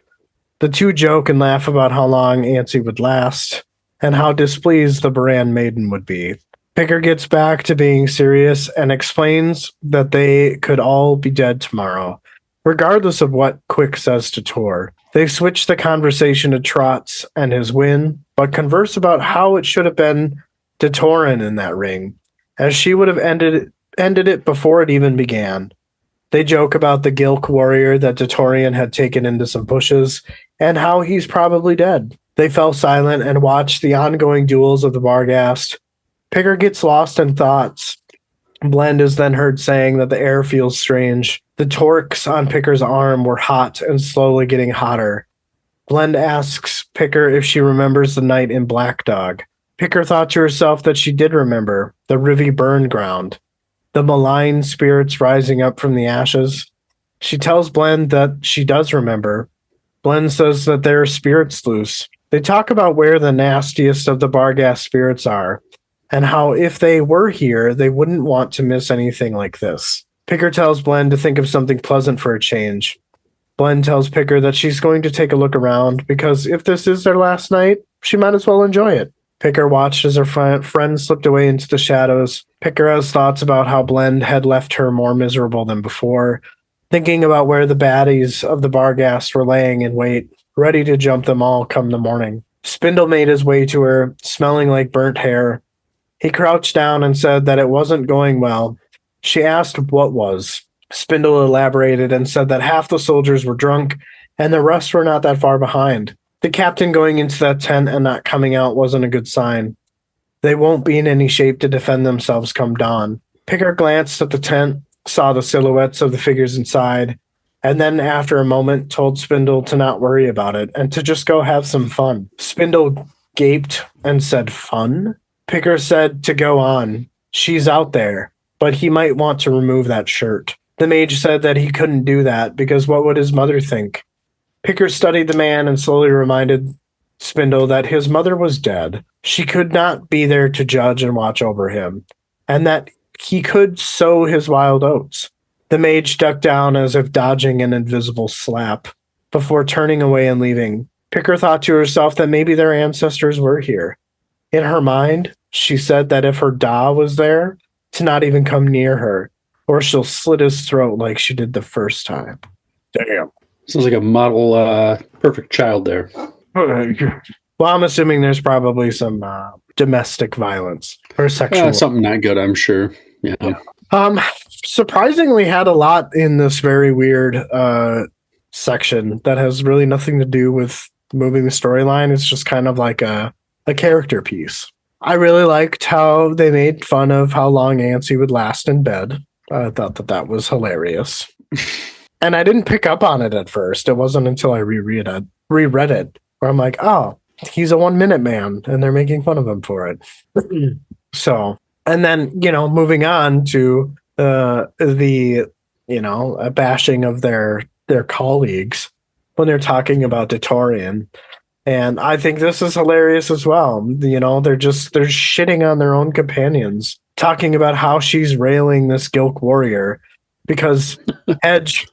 The two joke and laugh about how long Ansi would last, and how displeased the Baran maiden would be. Picker gets back to being serious and explains that they could all be dead tomorrow, regardless of what Quick says to Tor. They switch the conversation to Trotts and his win, but converse about how it should have been Detorin in that ring, as she would have ended it before it even began. They joke about the Gilk warrior that Detorian had taken into some bushes, and how he's probably dead. They fell silent and watched the ongoing duels of the Barghast. Picker gets lost in thoughts. Blend is then heard saying that the air feels strange. The torques on Picker's arm were hot and slowly getting hotter. Blend asks Picker if she remembers the night in Black Dog. Picker thought to herself that she did remember the Rivy burn ground, the malign spirits rising up from the ashes. She tells Blend that she does remember. Blend says that there are spirits loose. They talk about where the nastiest of the Barghast spirits are, and how if they were here, they wouldn't want to miss anything like this. Picker tells Blend to think of something pleasant for a change. Blend tells Picker that she's going to take a look around, because if this is their last night, she might as well enjoy it. Picker watched as her friend slipped away into the shadows. Picker has thoughts about how Blend had left her more miserable than before, thinking about where the baddies of the Barghast were laying in wait, ready to jump them all come the morning. Spindle made his way to her, smelling like burnt hair. He crouched down and said that it wasn't going well. She asked what was. Spindle elaborated and said that half the soldiers were drunk and the rest were not that far behind. The captain going into that tent and not coming out wasn't a good sign. They won't be in any shape to defend themselves come dawn. Picker glanced at the tent, saw the silhouettes of the figures inside, and then after a moment told Spindle to not worry about it and to just go have some fun. Spindle gaped and said, "Fun?" Picker said to go on. She's out there, but he might want to remove that shirt. The mage said that he couldn't do that because what would his mother think? Picker studied the man and slowly reminded Spindle that his mother was dead. She could not be there to judge and watch over him, and that he could sow his wild oats. The mage ducked down as if dodging an invisible slap before turning away and leaving. Picker thought to herself that maybe their ancestors were here. In her mind, she said that if her Da was there, to not even come near her, or she'll slit his throat like she did the first time. Damn. Sounds like a model perfect child there. Well, I'm assuming there's probably some domestic violence or sexual. Something not good, I'm sure. Yeah. Surprisingly had a lot in this very weird section that has really nothing to do with moving the storyline. It's just kind of like a character piece. I really liked how they made fun of how long Antsy would last in bed. I thought that was hilarious. And I didn't pick up on it at first. It wasn't until I reread it where I'm like, oh, he's a 1 minute man and they're making fun of him for it. So, and then, moving on to the bashing of their colleagues when they're talking about Datorian. And I think this is hilarious as well. They're shitting on their own companions, talking about how she's railing this Gilk warrior because Edge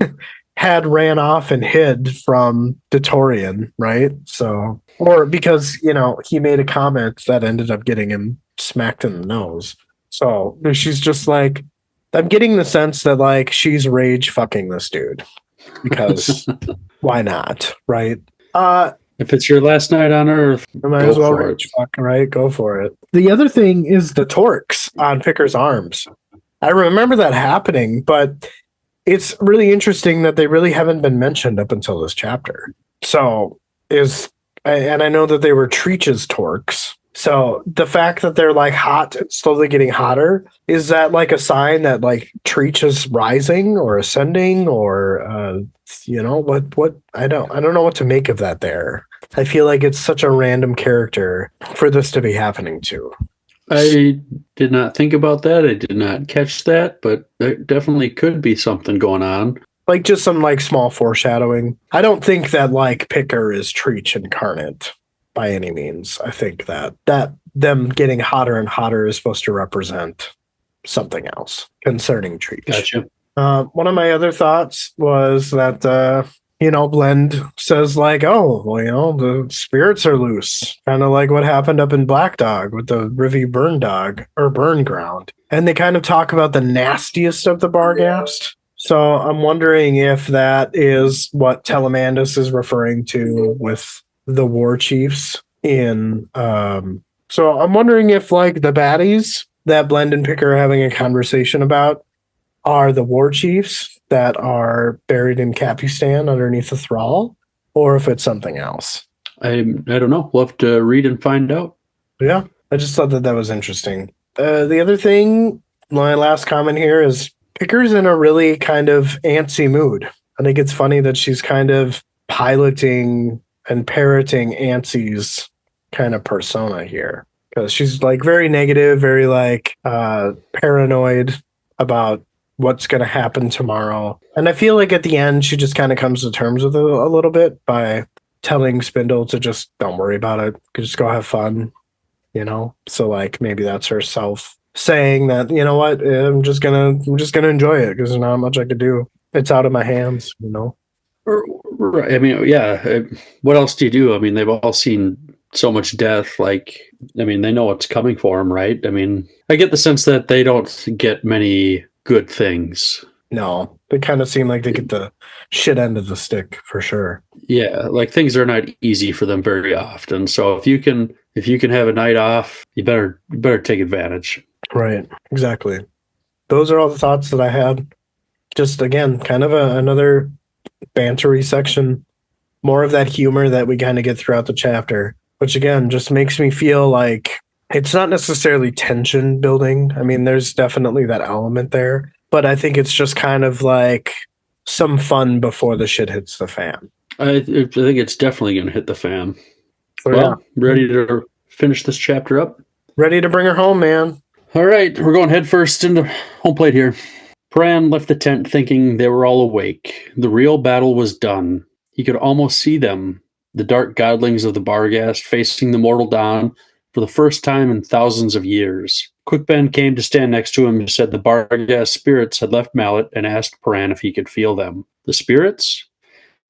had ran off and hid from Datorian, right? So, or because, he made a comment that ended up getting him smacked in the nose. So she's just like, I'm getting the sense that like she's rage fucking this dude because why not, right? If it's your last night on Earth, I might as well rage fuck, right? Go for it. The other thing is the torques on Picker's arms. I remember that happening, but it's really interesting that they really haven't been mentioned up until this chapter. So and I know that they were Treach's torques. So the fact that they're like hot and slowly getting hotter, is that like a sign that like Treach is rising or ascending or what I don't know what to make of that there. I feel like it's such a random character for this to be happening to. I did not think about that. I did not catch that, but there definitely could be something going on. Like just some like small foreshadowing. I don't think that like Picker is Treach incarnate by any means. I think that them getting hotter and hotter is supposed to represent something else concerning Treach. Gotcha. One of my other thoughts was that Blend says like, oh, well, the spirits are loose. Kind of like what happened up in Black Dog with the Rivy Burn Dog or Burn Ground. And they kind of talk about the nastiest of the Barghast. So I'm wondering if that is what Telemandus is referring to with the war chiefs in. So I'm wondering if like the baddies that Blend and Picker are having a conversation about are the war chiefs that are buried in Capistan underneath the thrall, or if it's something else. I don't know. We'll have to read and find out. Yeah, I just thought that was interesting. The other thing, my last comment here is Picker's in a really kind of antsy mood. I think it's funny that she's kind of piloting and parroting Antsy's kind of persona here. Because she's like very negative, very like paranoid about what's going to happen tomorrow. And I feel like at the end, she just kind of comes to terms with it a little bit by telling Spindle to just don't worry about it. Just go have fun, So like maybe that's herself saying that, you know what, I'm just gonna enjoy it because there's not much I could do. It's out of my hands, Right. I mean, yeah. What else do you do? I mean, they've all seen so much death. Like, I mean, they know what's coming for them, right? I mean, I get the sense that they don't get many good things No, they kind of seem like they get the shit end of the stick for sure. Yeah, like things are not easy for them very often. So if you can have a night off, you better take advantage. Right. Exactly. Those are all the thoughts that I had. Just again, kind of another bantery section, more of that humor that we kind of get throughout the chapter, which again just makes me feel like it's not necessarily tension building. I mean, there's definitely that element there, but I think it's just kind of like some fun before the shit hits the fan. I think it's definitely going to hit the fan. So yeah, Well, ready to finish this chapter up? ready to bring her home, man. All right, we're going headfirst into home plate here. Pran left the tent thinking they were all awake. The real battle was done. He could almost see them, the dark godlings of the Barghast, facing the mortal dawn for the first time in thousands of years. Quickben came to stand next to him and said the Barghast spirits had left Mallet and asked Pran if he could feel them. The spirits?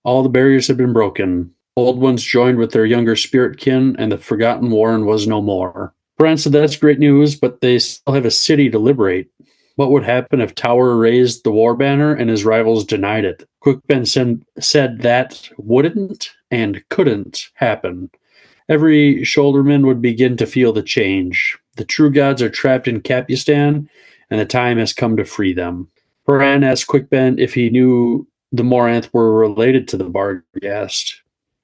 All the barriers had been broken. Old ones joined with their younger spirit kin, and the forgotten warren was no more. Bran said that's great news, but they still have a city to liberate. What would happen if Tower raised the war banner and his rivals denied it? Quickben said that wouldn't and couldn't happen. Every shoulderman would begin to feel the change. The true gods are trapped in Capistan, and the time has come to free them. Bran asked Quickben if he knew the Moranth were related to the Barghast.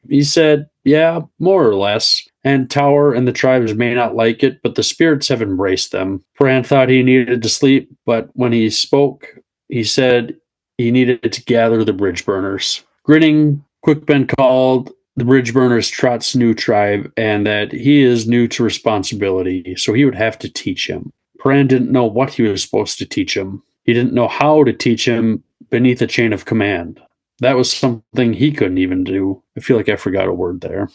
He said, yeah, more or less. And Tower and the tribes may not like it, but the spirits have embraced them. Bran thought he needed to sleep, but when he spoke, he said he needed to gather the Bridgeburners. Grinning, Quickben called the Bridgeburners Trotts' new tribe, and that he is new to responsibility, so he would have to teach him. Bran didn't know what he was supposed to teach him. He didn't know how to teach him beneath a chain of command. That was something he couldn't even do. I feel like I forgot a word there.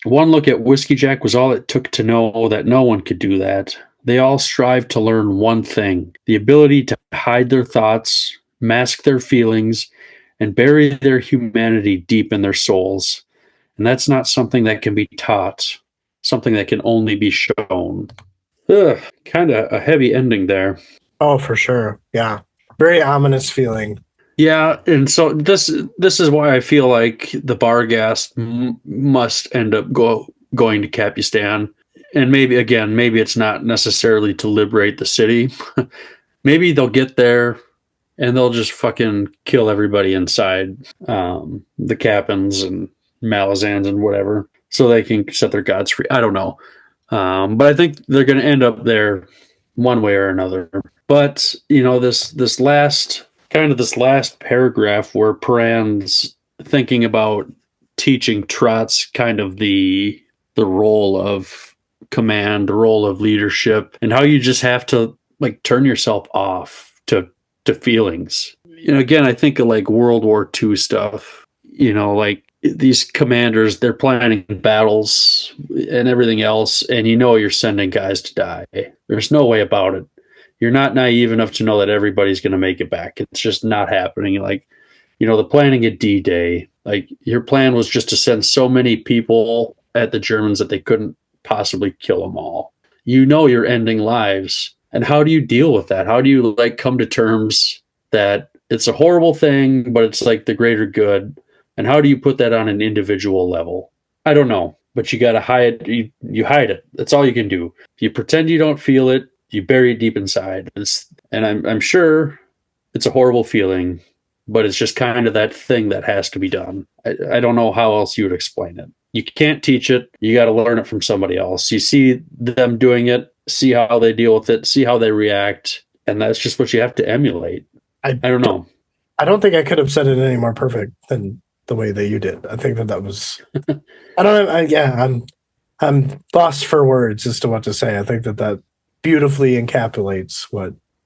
One look at Whiskey Jack was all it took to know that no one could do that. They all strive to learn one thing: the ability to hide their thoughts, mask their feelings, and bury their humanity deep in their souls. And that's not something that can be taught, something that can only be shown. Kind of a heavy ending there. Oh, for sure. Yeah. Very ominous feeling. Yeah, and so this is why I feel like the Barghast must end up going to Capistan, and maybe it's not necessarily to liberate the city. Maybe they'll get there and they'll just fucking kill everybody inside, the Capins and Malazans and whatever, so they can set their gods free. I don't know, but I think they're going to end up there one way or another. But this last paragraph where Pran's thinking about teaching Trotts kind of the role of command, the role of leadership, and how you just have to like turn yourself off to feelings. Again, I think of like World War II stuff. Like these commanders, they're planning battles and everything else, and you're sending guys to die. There's no way about it. You're not naive enough to know that everybody's going to make it back. It's just not happening. Like, the planning at D-Day, like your plan was just to send so many people at the Germans that they couldn't possibly kill them all. You're ending lives. And how do you deal with that? How do you like come to terms that it's a horrible thing, but it's like the greater good? And how do you put that on an individual level? I don't know, but you got to hide. You hide it. That's all you can do. If you pretend you don't feel it, you bury it deep inside. And I'm sure it's a horrible feeling, but it's just kind of that thing that has to be done. I don't know how else you would explain it. You can't teach it. You got to learn it from somebody else. You see them doing it, see how they deal with it, see how they react, and that's just what you have to emulate. I don't know. I don't think I could have said it any more perfect than the way that you did. I think that was. I don't know. I'm lost for words as to what to say. I think that beautifully encapsulates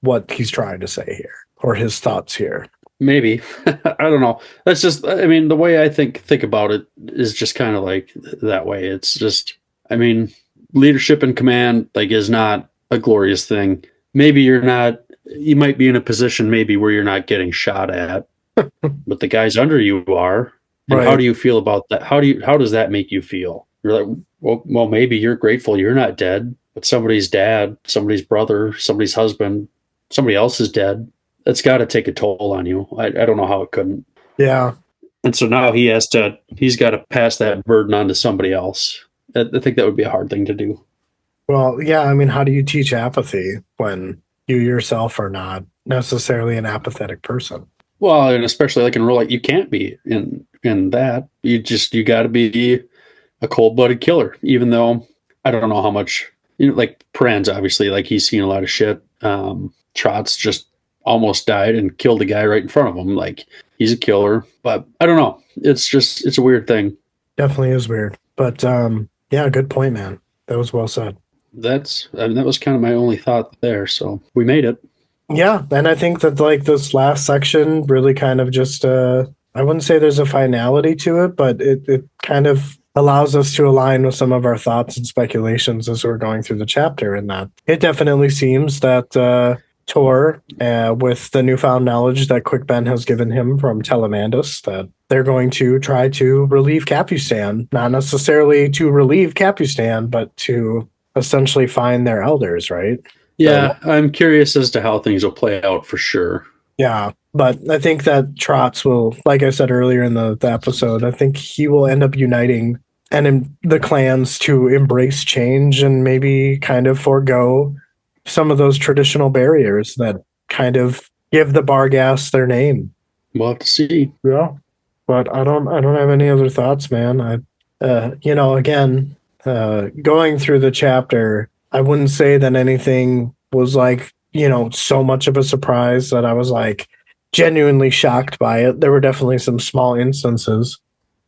what he's trying to say here, or his thoughts here. Maybe. I don't know. That's just, I mean, the way I think about it is just kind of like that way. It's just, I mean, leadership and command like is not a glorious thing. Maybe you might be in a position maybe where you're not getting shot at, but the guys under you are. And right. How do you feel about that? How does that make you feel? You're like, well, maybe you're grateful you're not dead, but somebody's dad, somebody's brother, somebody's husband, somebody else is dead. That's got to take a toll on you. I don't know how it couldn't. Yeah. And so now he's got to pass that burden on to somebody else. I think that would be a hard thing to do. Well, yeah, I mean, how do you teach apathy when you yourself are not necessarily an apathetic person? Well, and especially like in real life, you can't be in that. You got to be a cold-blooded killer, even though I don't know how much, like Pran's obviously, like he's seen a lot of shit. Trotts just almost died and killed a guy right in front of him. Like he's a killer, but I don't know. It's a weird thing. Definitely is weird. But yeah, good point, man. That was well said. That was kind of my only thought there. So we made it. Yeah, and I think that like this last section really kind of just I wouldn't say there's a finality to it, but it kind of allows us to align with some of our thoughts and speculations as we're going through the chapter. And that it definitely seems that Tor, with the newfound knowledge that Quick Ben has given him from Telemandus, that they're going to try to relieve Capustan, not necessarily to relieve Capustan, but to essentially find their elders, right? Yeah, I'm curious as to how things will play out for sure. Yeah, but I think that Trotts will, like I said earlier in the episode, I think he will end up uniting and the clans to embrace change and maybe kind of forego some of those traditional barriers that kind of give the Barghast their name. We'll have to see. Yeah, but I don't have any other thoughts, man. Again, going through the chapter, I wouldn't say that anything was like, so much of a surprise that I was like genuinely shocked by it. There were definitely some small instances,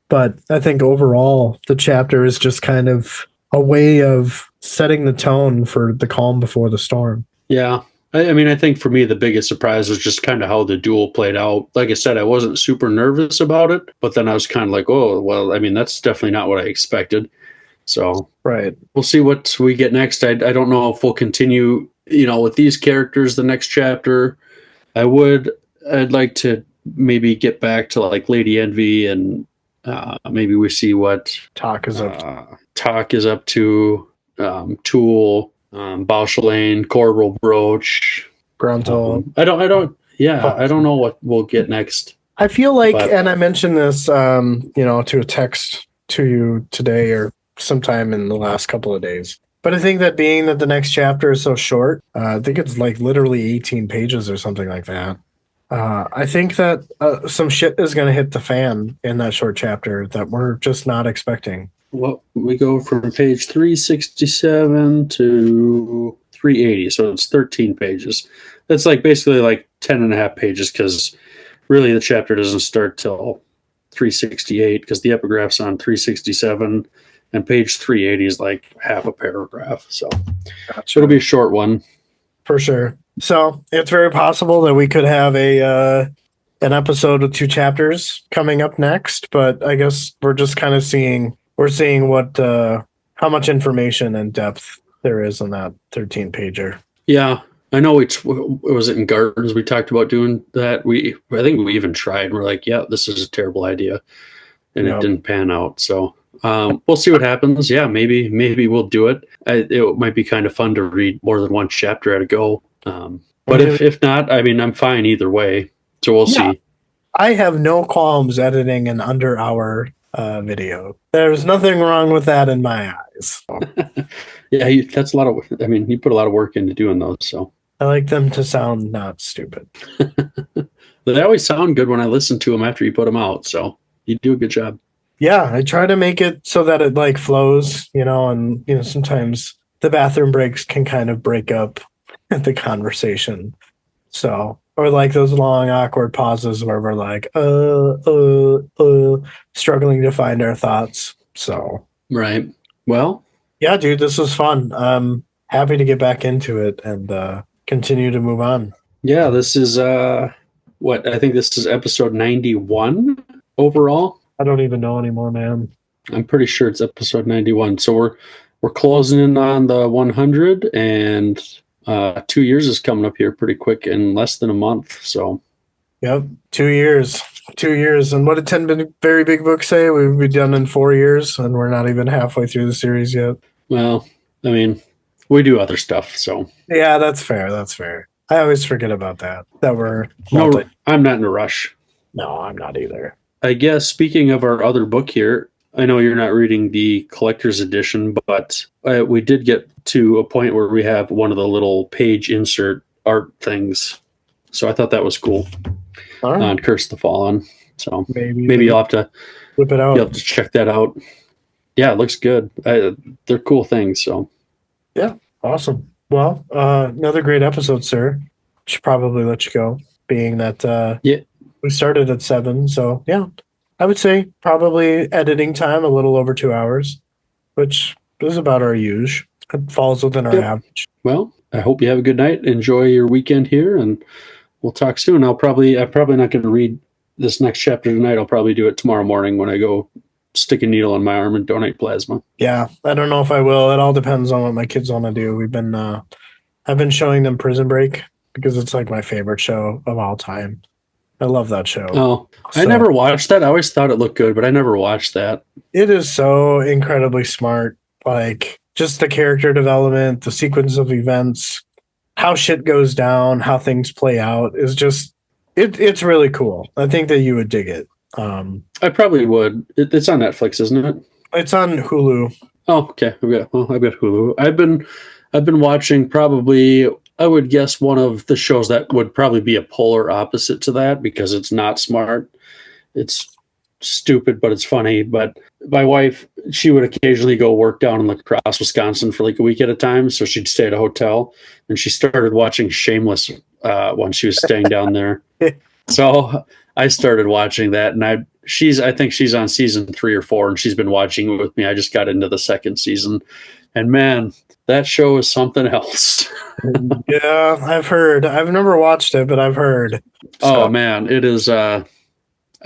but I think overall the chapter is just kind of a way of setting the tone for the calm before the storm. Yeah. I mean, I think for me, the biggest surprise was just kind of how the duel played out. Like I said, I wasn't super nervous about it, but then I was kind of like, oh, well, I mean, that's definitely not what I expected. So right, we'll see what we get next. I don't know if we'll continue, with these characters the next chapter. I'd like to maybe get back to like Lady Envy and maybe we see what Talk is up. Talk is up to. Tool, Bauchelane, Corporal Brooch, Gruntle. I don't know what we'll get next. I feel like, and I mentioned this, to a text to you today or sometime in the last couple of days. But I think that being that the next chapter is so short, I think it's like literally 18 pages or something like that. I think that some shit is going to hit the fan in that short chapter that we're just not expecting. Well, we go from page 367 to 380, so it's 13 pages. That's like basically like 10 and a half pages because really the chapter doesn't start till 368 because the epigraph's on 367 and page 380 is like half a paragraph. So Gotcha. It'll be a short one. For sure. So it's very possible that we could have an episode with 2 chapters coming up next, but I guess we're just kind of seeing what how much information and depth there is on that 13 pager. Yeah, I know. Was it in Gardens we talked about doing that? I think we even tried. We're like, yeah, this is a terrible idea, and It didn't pan out. So we'll see what happens. Yeah, maybe we'll do it. It might be kind of fun to read more than one chapter at a go. But if not, I mean, I'm fine either way. So we'll see. I have no qualms editing an under hour video. There's nothing wrong with that in my eyes. So. Yeah, that's a lot of. I mean, you put a lot of work into doing those. So I like them to sound not stupid. They always sound good when I listen to them after you put them out. So you do a good job. Yeah, I try to make it so that it like flows, and sometimes the bathroom breaks can kind of break up the conversation. So. Or like those long, awkward pauses where we're like, struggling to find our thoughts. So, right. Well, yeah, dude, this was fun. I'm happy to get back into it and continue to move on. Yeah, this is I think this is episode 91 overall. I don't even know anymore, man. I'm pretty sure it's episode 91. So we're closing in on the 100 and 2 years is coming up here pretty quick in less than a month. So, yep, 2 years. 2 years. And what did 10 Very Big Book say? We've been done in 4 years, and we're not even halfway through the series yet. Well, I mean, we do other stuff. So, yeah, that's fair. That's fair. I always forget about that. That we're No, I'm not in a rush. No, I'm not either. I guess speaking of our other book here, I know you're not reading the collector's edition, but we did get to a point where we have one of the little page insert art things. So I thought that was cool All right. on Curse the Fallen. So Maybe you'll have to whip it out. You'll have to check that out. Yeah, it looks good. They're cool things. So yeah, awesome. Well, another great episode, sir. Should probably let you go, being that we started at 7. So yeah, I would say probably editing time a little over 2 hours, which is about our usual. It falls within our average. Well, I hope you have a good night. Enjoy your weekend here, and we'll talk soon. I'm probably not going to read this next chapter tonight. I'll probably do it tomorrow morning when I go stick a needle in my arm and donate plasma. Yeah, I don't know if I will. It all depends on what my kids want to do. I've been showing them Prison Break because it's like my favorite show of all time. I love that show. Oh, I never watched that. I always thought it looked good, but I never watched that. It is so incredibly smart. Like just the character development, the sequence of events, how shit goes down, how things play out is just it's really cool. I think that you would dig it. I probably would. It's on Netflix, isn't it? It's on Hulu. Oh, okay. I've got Hulu. I've been watching probably, I would guess, one of the shows that would probably be a polar opposite to that because it's not smart. It's stupid, but it's funny. But my wife, she would occasionally go work down in La Crosse, Wisconsin for like a week at a time. So she'd stay at a hotel, and she started watching Shameless when she was staying down there. So I started watching that, and I think she's on season 3 or 4, and she's been watching it with me. I just got into the second season, and man, that show is something else. Yeah, I've heard. I've never watched it, but I've heard. So. Oh man, it is. I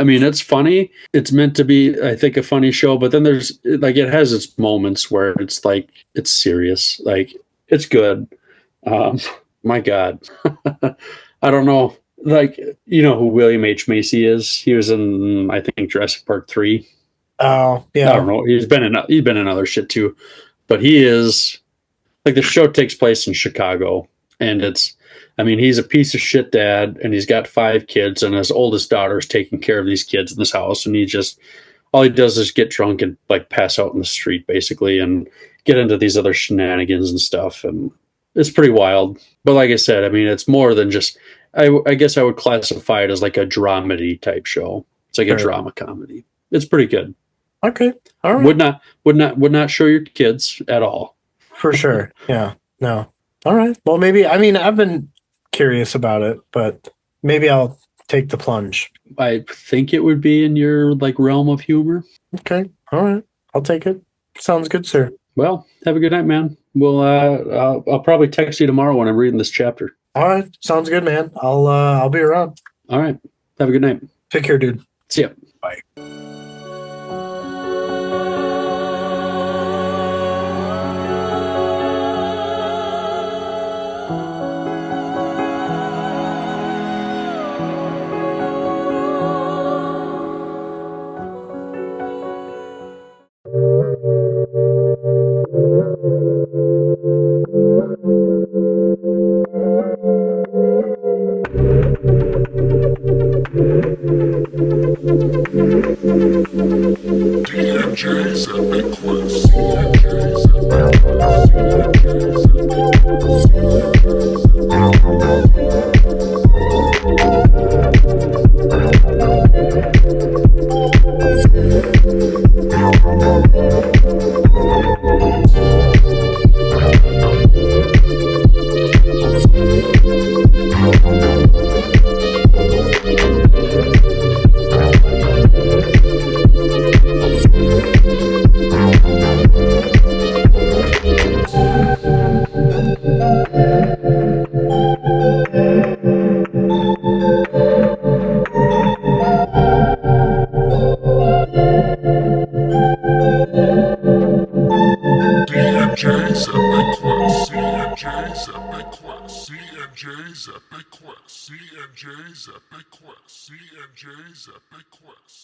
mean, it's funny. It's meant to be, I think, a funny show, but then there's like it has its moments where it's like it's serious. Like it's good. My God, I don't know. Like, you know who William H. Macy is? He was in, I think, Jurassic Park 3. Oh, yeah. I don't know. He's been in other shit too. But he is, like, the show takes place in Chicago. And he's a piece of shit dad, and he's got 5 kids, and his oldest daughter is taking care of these kids in this house. And all he does is get drunk and, like, pass out in the street, basically, and get into these other shenanigans and stuff. And it's pretty wild. But like I said, I mean, it's more than just... I guess I would classify it as like a dramedy type show. It's like a drama comedy. It's pretty good. Okay. All right. Would not show your kids at all. For sure. Yeah. No. All right. Well, maybe, I've been curious about it, but maybe I'll take the plunge. I think it would be in your like realm of humor. Okay. All right. I'll take it. Sounds good, sir. Well, have a good night, man. Well, I'll probably text you tomorrow when I'm reading this chapter. All right. Sounds good, man. I'll be around. All right. Have a good night. Take care, dude. See ya. Bye. DMJ's Epic Quest. DMJ's Epic Quest. DMJ's CNJ's Epic Quest. CNJ's Epic Quest.